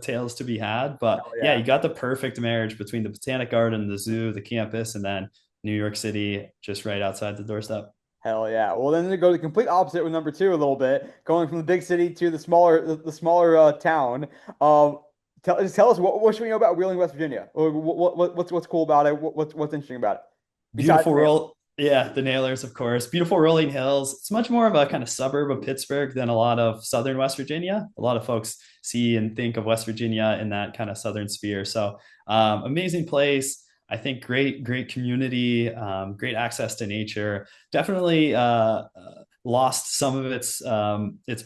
tales to be had. But Oh yeah, yeah. you got the perfect marriage between the Botanic Garden, the zoo, the campus, and then New York City just right outside the doorstep. Hell yeah. Well, then to go the complete opposite with number two a little bit, going from the big city to the smaller town. Um, tell us what should we know about Wheeling, West Virginia? What's cool about it? What's interesting about it? Besides Beautiful the nail. roll. Yeah, the Nailers, of course. Beautiful rolling hills. It's much more of a kind of suburb of Pittsburgh than a lot of southern West Virginia. A lot of folks see and think of West Virginia in that kind of southern sphere. So, amazing place. I think great community, great access to nature. Definitely lost some of its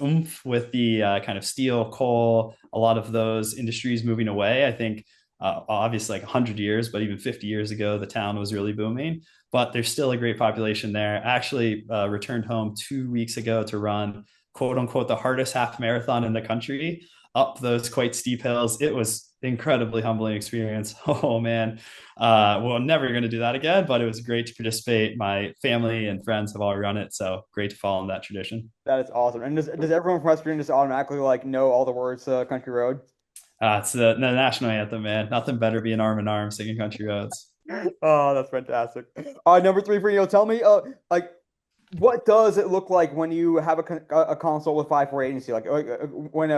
oomph with the kind of steel, coal, a lot of those industries moving away. I think obviously like 100 years, but even 50 years ago, the town was really booming. But there's still a great population there. I actually returned home 2 weeks ago to run quote unquote the hardest half marathon in the country up those quite steep hills. It was incredibly humbling experience. Oh man, well, I'm never going to do that again, but it was great to participate. My family and friends have all run it, so great to follow in that tradition. That is awesome. And does everyone from West Virginia just automatically like know all the words to Country Road? It's the national anthem, man. Nothing better being arm in arm singing country roads. Oh, that's fantastic. Number three for you. Tell me, like, what does it look like when you have a consult with 5-4 agency? Like, when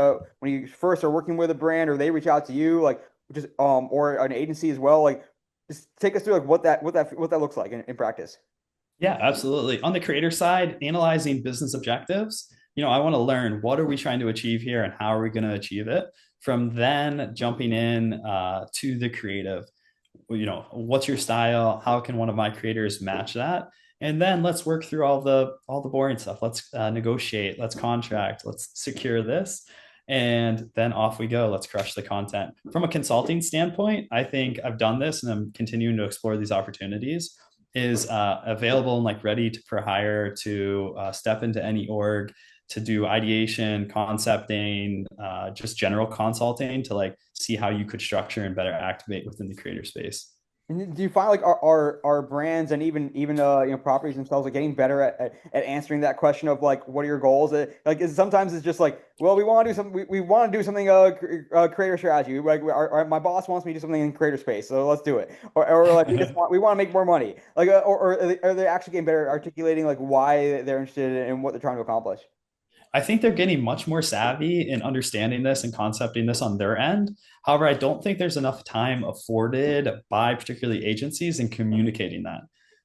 you first are working with a brand or they reach out to you, like, just or an agency as well. Like, just take us through like what that looks like in practice. Yeah, absolutely. On the creator side, analyzing business objectives, I want to learn what are we trying to achieve here and how are we going to achieve it. From then jumping in to the creative, what's your style? How can one of my creators match that? And then let's work through all the boring stuff. Let's negotiate. Let's contract. Let's secure this. And then off we go. Let's crush the content. From a consulting standpoint, I think I've done this and I'm continuing to explore these opportunities is available and like ready for hire to step into any org to do ideation, concepting, just general consulting to like see how you could structure and better activate within the creator space. And do you find like our brands and even properties themselves are getting better at answering that question of like what are your goals? Like sometimes it's just like, well, we want to do something, we want to do something creator strategy, like my boss wants me to do something in creator space, so let's do it. Or like we want to make more money, like or are they actually getting better at articulating like why they're interested in what they're trying to accomplish? I think they're getting much more savvy in understanding this and concepting this on their end. However, I don't think there's enough time afforded by particularly agencies in communicating that.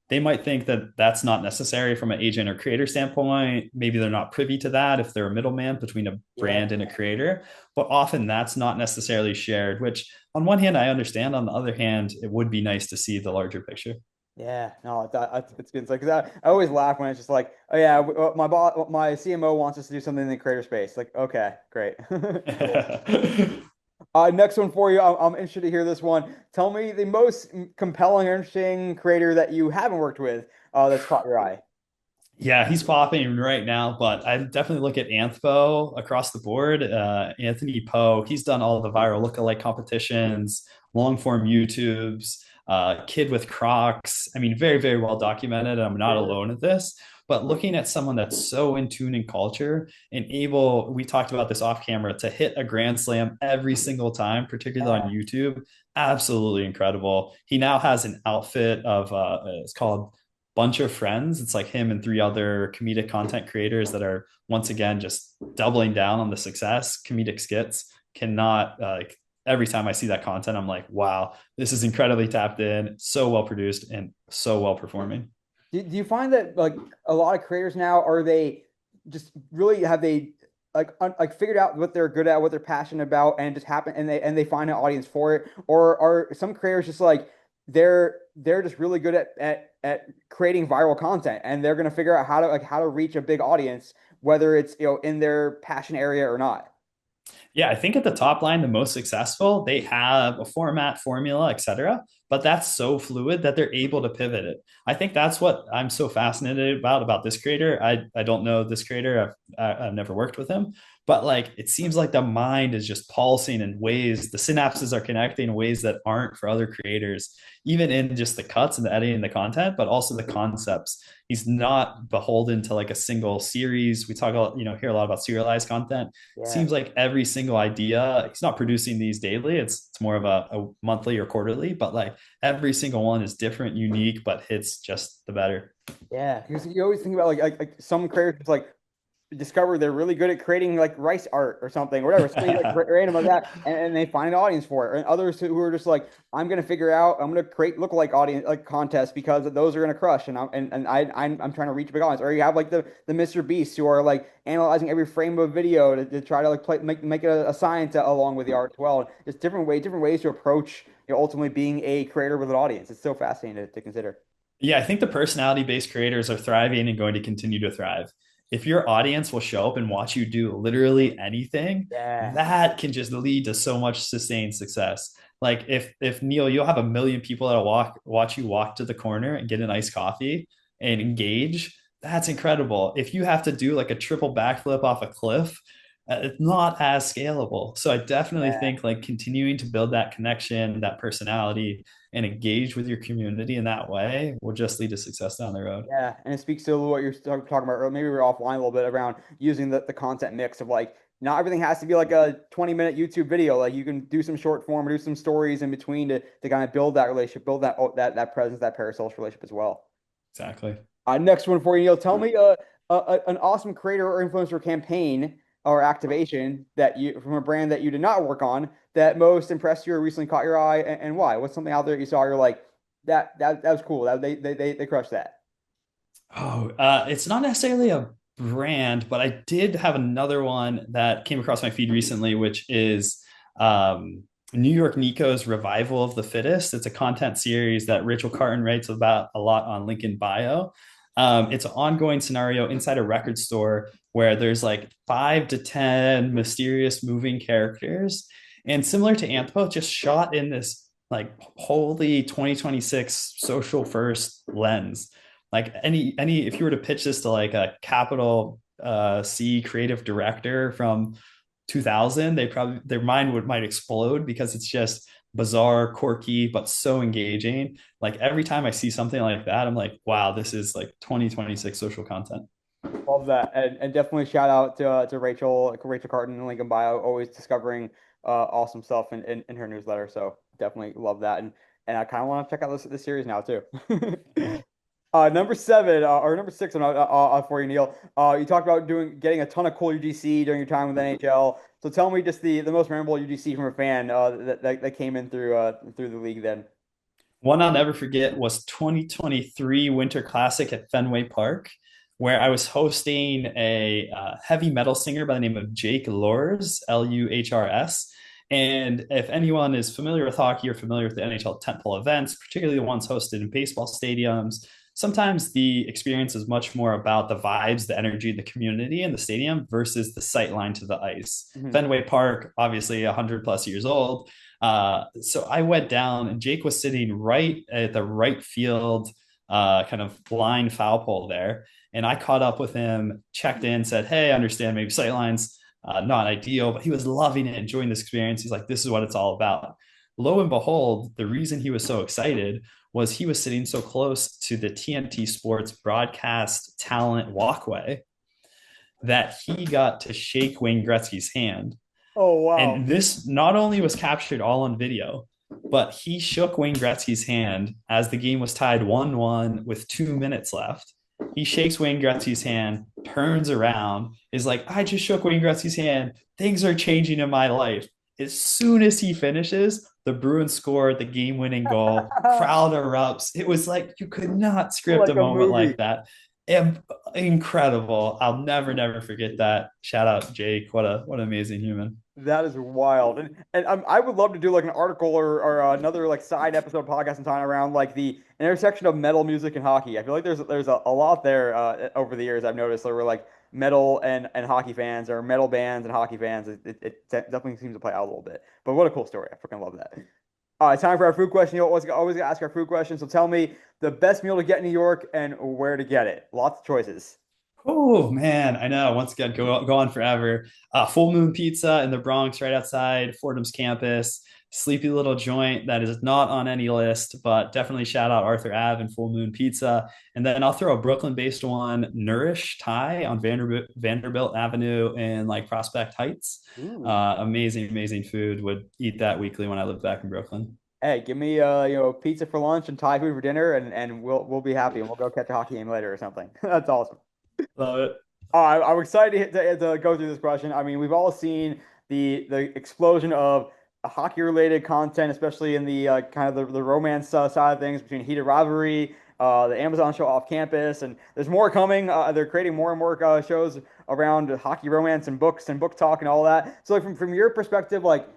They might think that that's not necessary from an agent or creator standpoint. Maybe they're not privy to that if they're a middleman between a Yeah. brand and a creator. But often that's not necessarily shared, which on one hand, I understand. On the other hand, it would be nice to see the larger picture. Yeah, no, it's good. It's like, 'cause I always laugh when it's just like, oh yeah, my CMO wants us to do something in the creator space. Like, okay, great, cool. Next one for you. I'm interested to hear this one. Tell me the most compelling or interesting creator that you haven't worked with, that's caught your eye. Yeah, he's popping right now, but I definitely look at Anthpo across the board. Anthony Poe, he's done all the viral lookalike competitions, long form YouTubes, Kid with Crocs. I mean, very, very well documented. I'm not alone at this, but looking at someone that's so in tune in culture and able, we talked about this off camera, to hit a grand slam every single time, particularly on Yeah, YouTube, absolutely incredible. He now has an outfit of, it's called Bunch of Friends. It's like him and three other comedic content creators that are once again just doubling down on the success. Comedic skits cannot like every time I see that content, I'm like, wow, this is incredibly tapped in, so well produced, and so well performing. do you find that like a lot of creators now are they just really have they like figured out what they're good at, what they're passionate about, and just happen and they find an audience for it, or are some creators just like they're just really good at creating viral content and they're gonna figure out how to reach a big audience, whether it's in their passion area or not. Yeah, I think at the top line, the most successful, they have a format, formula, etc. But that's so fluid that they're able to pivot it. I think that's what I'm so fascinated about this creator. I don't know this creator. I've never worked with him, but like it seems like the mind is just pulsing in ways, the synapses are connecting in ways that aren't for other creators, even in just the cuts and the editing and the content, but also the concepts. He's not beholden to like a single series. We talk about, hear a lot about serialized content. Yeah. Seems like every single idea, he's not producing these daily. It's more of a monthly or quarterly, but like every single one is different, unique, but hits just the better. Yeah, because you always think about like some creators like discover they're really good at creating like rice art or something, or whatever, something like random like that, and they find an audience for it. And others who are just like, I'm gonna create lookalike audience like contests because those are gonna crush, and I'm trying to reach a big audience. Or you have like the Mr. Beasts who are like analyzing every frame of video to try to like make it a science along with the art as well. It's different ways to approach ultimately being a creator with an audience. It's so fascinating to consider. Yeah, I think the personality based creators are thriving and going to continue to thrive. if your audience will show up and watch you do literally anything, Yeah. that can just lead to so much sustained success. Like if Neil, you'll have a million people that'll watch you walk to the corner and get an iced coffee and engage. That's incredible. If you have to do like a triple backflip off a cliff, it's not as scalable. So I definitely Yeah. think like continuing to build that connection, that personality, and engage with your community in that way will just lead to success down the road. Yeah, and it speaks to what you're talking about earlier. Maybe we are offline a little bit around using the content mix of like not everything has to be like a 20-minute YouTube video. Like you can do some short form or do some stories in between to kind of build that relationship, build that presence, that parasocial relationship as well. Exactly. Next one for you, Neil. Tell me an awesome creator or influencer campaign or activation that you from a brand that you did not work on that most impressed you or recently caught your eye and why? What's something out there you saw you're like that was cool. That they crushed that. Oh, it's not necessarily a brand, but I did have another one that came across my feed recently, which is New York Nico's Revival of the Fittest. It's a content series that Rachel Carton writes about a lot on LinkedIn Bio. It's an ongoing scenario inside a record store where there's like 5 to 10 mysterious moving characters. And similar to Anthro, just shot in this like holy 2026 social first lens. Like any if you were to pitch this to like a capital C creative director from 2000, they probably their mind would might explode because it's just bizarre, quirky, but so engaging. Like every time I see something like that, I'm like, wow, this is like 2026 social content. Love that, and definitely shout out to Rachel Carton and Lincoln Bio, always discovering awesome stuff in her newsletter. So definitely love that, and I kind of want to check out this series now too. Number seven or number six for you, Neil. You talked about getting a ton of cool UGC during your time with NHL. So tell me just the most memorable UGC from a fan that came in through the league then. One I'll never forget was 2023 Winter Classic at Fenway Park, where I was hosting a heavy metal singer by the name of Jake Luhrs, Luhrs. And if anyone is familiar with hockey or familiar with the NHL tentpole events, particularly the ones hosted in baseball stadiums, sometimes the experience is much more about the vibes, the energy, the community in the stadium versus the sight line to the ice. Mhm. Fenway Park, obviously 100 plus years old, so I went down and Jake was sitting right at the right field, kind of line foul pole there. And I caught up with him, checked in, said, hey, I understand maybe sightlines, not ideal, but he was loving it, enjoying this experience. He's like, this is what it's all about. Lo and behold, the reason he was so excited was he was sitting so close to the TNT Sports broadcast talent walkway that he got to shake Wayne Gretzky's hand. Oh wow. And this not only was captured all on video, but he shook Wayne Gretzky's hand as the game was tied 1-1 with 2 minutes left. He shakes Wayne Gretzky's hand, turns around, is like, I just shook Wayne Gretzky's hand. Things are changing in my life. As soon as he finishes, the Bruins scored the game winning goal. Crowd erupts. It was like you could not script a Like a moment movie. like that. Incredible. I'll never forget that. Shout out Jake. What an amazing human. That is wild, and I would love to do like an article or another like side episode podcast sometime around like the intersection of metal music and hockey. I feel like there's a lot there over the years I've noticed there were like metal and hockey fans or metal bands and hockey fans. It definitely seems to play out a little bit. But what a cool story! I freaking love that. All right, time for our food question. You always gotta ask our food question. So tell me the best meal to get in New York and where to get it. Lots of choices. Oh man, I know. Once again, go on forever. Full Moon Pizza in the Bronx, right outside Fordham's campus. Sleepy little joint that is not on any list, but definitely shout out Arthur Ave and Full Moon Pizza. And then I'll throw a Brooklyn-based one, Nourish Thai on Vanderbilt Avenue in like Prospect Heights. Ooh. Amazing food. Would eat that weekly when I lived back in Brooklyn. Hey, give me pizza for lunch and Thai food for dinner, and we'll be happy, and we'll go catch a hockey game later or something. That's awesome. Love it. I'm excited to go through this question. I mean, we've all seen the explosion of hockey related content, especially in the kind of the romance side of things between heated rivalry, the Amazon show Off Campus, and there's more coming. They're creating more and more shows around hockey romance and books and book talk and all that. So, like from your perspective, like,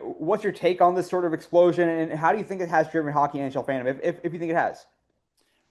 what's your take on this sort of explosion, and how do you think it has driven hockey and NHL fandom, if you think it has?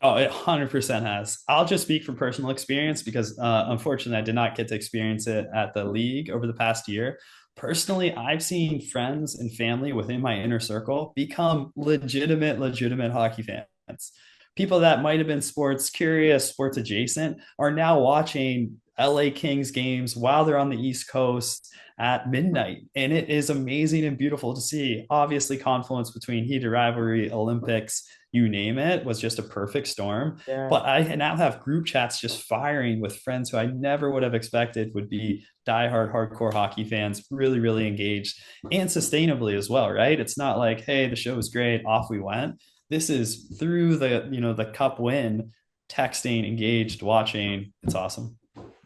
Oh, it 100% has. I'll just speak from personal experience because unfortunately, I did not get to experience it at the league over the past year. Personally, I've seen friends and family within my inner circle become legitimate hockey fans. People that might have been sports curious, sports adjacent, are now watching LA Kings games while they're on the East Coast at midnight. And it is amazing and beautiful to see. Obviously, confluence between heated rivalry, Olympics, you name it, was just a perfect storm. Yeah. But I now have group chats just firing with friends who I never would have expected would be diehard hardcore hockey fans, really, really engaged and sustainably as well, right? It's not like, hey, the show was great, off we went. This is through the cup win, texting, engaged, watching. It's awesome.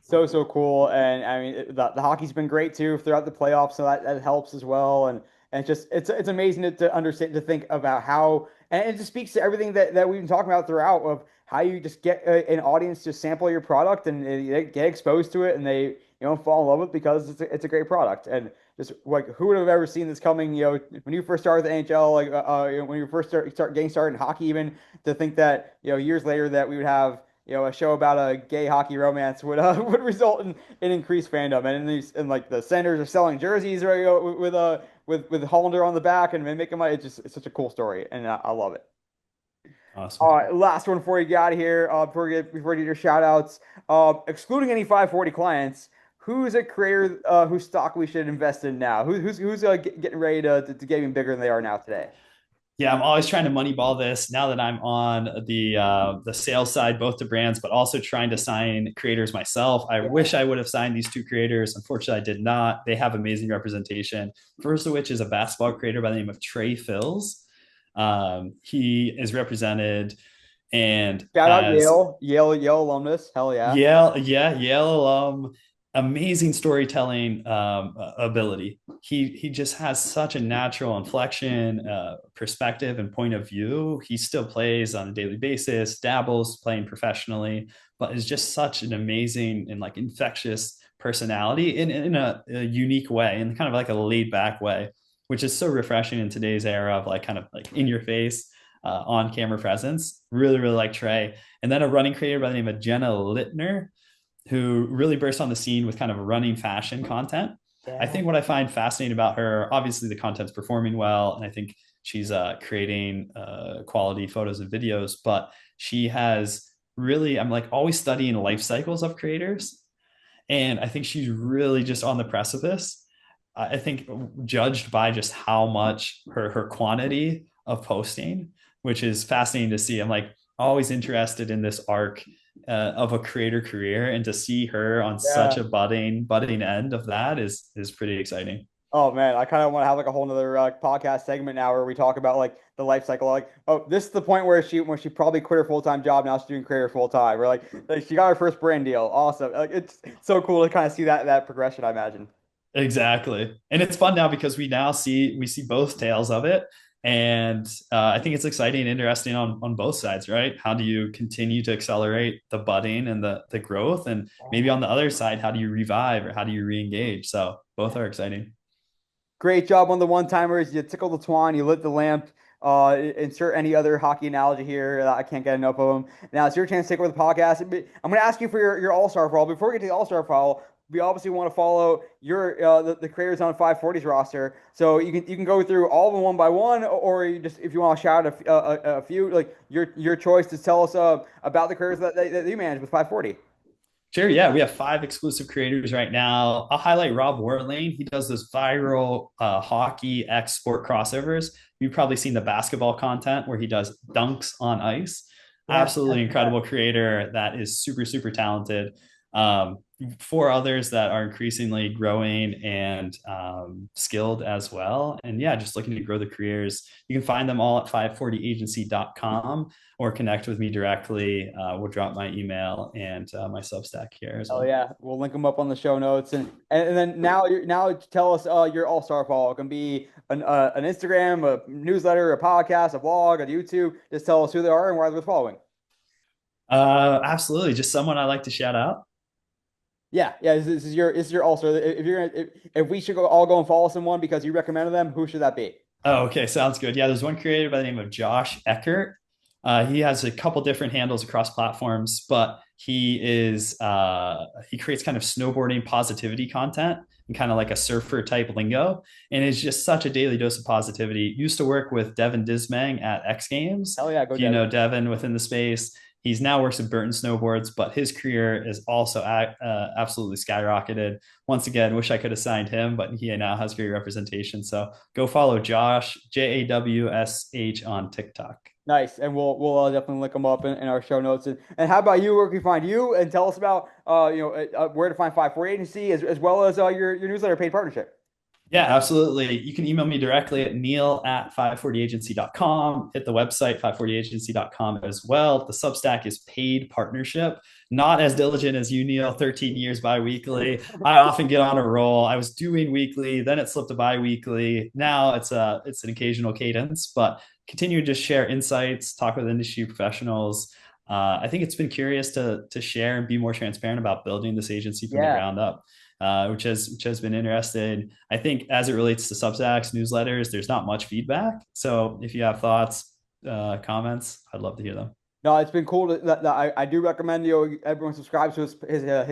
So cool, and I mean the hockey's been great too throughout the playoffs, so that helps as well. And it's amazing to understand, to think about how, and it just speaks to everything that we've been talking about throughout, of how you just get an audience to sample your product, and they get exposed to it, and they fall in love with it because it's a great product. And just like, who would have ever seen this coming? When you first started the NHL, like when you first start getting started in hockey, even, to think that years later that we would have a show about a gay hockey romance would would result in increased fandom. And like the Senators are selling jerseys, right, with Hollander on the back, and making my, it's such a cool story, and I love it. All Awesome. right, last one before you get out of here, before you do your shout outs, excluding any 540 clients, who's a creator whose stock we should invest in now? Who's getting ready to get even bigger than they are now today? Yeah, I'm always trying to moneyball this now that I'm on the sales side, both to brands, but also trying to sign creators myself. I wish I would have signed these two creators. Unfortunately, I did not. They have amazing representation. First of which is a basketball creator by the name of Trey Fills. He is represented and Shout out has Yale alumnus. Hell yeah. Yale alum, amazing storytelling ability. He just has such a natural inflection, perspective, and point of view. He still plays on a daily basis, dabbles playing professionally, but is just such an amazing and like infectious personality in a unique way, in kind of like a laid back way, which is so refreshing in today's era of like kind of like in your face. On camera presence, really, really like Trey. And then a running creator by the name of Jenna Littner, who really burst on the scene with kind of running fashion content. I Yeah. think what I find fascinating about her, obviously the content's performing well, and I think she's creating quality photos and videos, but she has really, I'm like always studying life cycles of creators. And I think she's really just on the precipice. I think judged by just how much her quantity of posting, which is fascinating to see. I'm like always interested in this arc of a creator career, and to see her on such Yeah. a budding end of that is pretty exciting. Oh man, I kind of want to have like a whole nother podcast segment now where we talk about like the life cycle. Like, oh, this is the point where she probably quit her full-time job. Now she's doing creator full time. We're like she got her first brand deal. Awesome. Like, it's so cool to kind of see that progression, I imagine. Exactly. And it's fun now because we see both tales of it. And I think it's exciting and interesting on both sides, right? How do you continue to accelerate the budding and the growth? And maybe on the other side, how do you revive or how do you re-engage? So both are exciting. Great job on the one-timers. You tickled the twine, you lit the lamp. Insert any other hockey analogy here. I can't get enough of them. Now it's your chance to take over the podcast. I'm going to ask you for your All-Star file. Before we get to the All-Star file, we obviously want to follow your the creators on 540's roster. So you can go through all of them one by one, or you just, if you want to shout out a few, like your choice, to tell us about the creators that you manage with 540. Sure. Yeah. We have 5 exclusive creators right now. I'll highlight Rob Warlane. He does this viral hockey X sport crossovers. You've probably seen the basketball content where he does dunks on ice. Yeah. Absolutely incredible creator that is super, super talented. Um, 4 others that are increasingly growing and skilled as well. And yeah, just looking to grow the careers. You can find them all at 540agency.com or connect with me directly. We'll drop my email and my Substack here as Oh well. yeah, we'll link them up on the show notes, and then now tell us your all-star fall. It can be an Instagram, a newsletter, a podcast, a blog, a YouTube. Just tell us who they are and why they're following. Absolutely. Just someone I like to shout out. Yeah, yeah. This is your all-star. If we should all go and follow someone because you recommended them, who should that be? Oh, okay. Sounds good. Yeah, there's one creator by the name of Josh Eckert. He has a couple different handles across platforms, but he creates kind of snowboarding positivity content and kind of like a surfer type lingo, and it's just such a daily dose of positivity. Used to work with Devin Dismang at X Games. Hell yeah, go If you Devin. know Devin within the space, he's now works at Burton Snowboards, but his career is also absolutely skyrocketed. Once again, wish I could have signed him, but he now has great representation. So go follow Josh JAWSH on TikTok. Nice, and we'll definitely link them up in our show notes. And how about you? Where can we find you? And tell us about where to find 540 Agency as well as your newsletter paid partnership. Yeah, absolutely. You can email me directly at neil at 540agency.com. Hit the website, 540agency.com as well. The Substack is paid partnership. Not as diligent as you, Neil, 13 years bi-weekly. I often get on a roll. I was doing weekly, then it slipped to bi-weekly. Now it's an occasional cadence, but continue to share insights, talk with industry professionals. I think it's been curious to share and be more transparent about building this agency from the Yeah. ground up, which has been interesting. I think as it relates to Substacks newsletters, there's not much feedback. So if you have thoughts, comments, I'd love to hear them. No, it's been cool that I do recommend everyone subscribes to his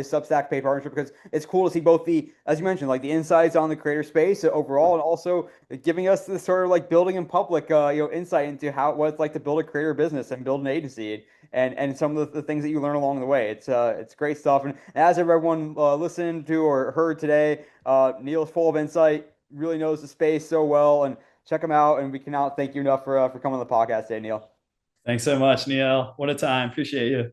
Substack paid partnership because it's cool to see both the, as you mentioned, like the insights on the creator space overall, and also giving us this sort of like building in public insight into what it's like to build a creator business and build an agency, and some of the things that you learn along the way. It's great stuff. And as everyone listened to or heard today, Neil's full of insight, really knows the space so well, and check him out. And we cannot thank you enough for coming on the podcast today, Neil. Thanks so much, Neil. What a time. Appreciate you.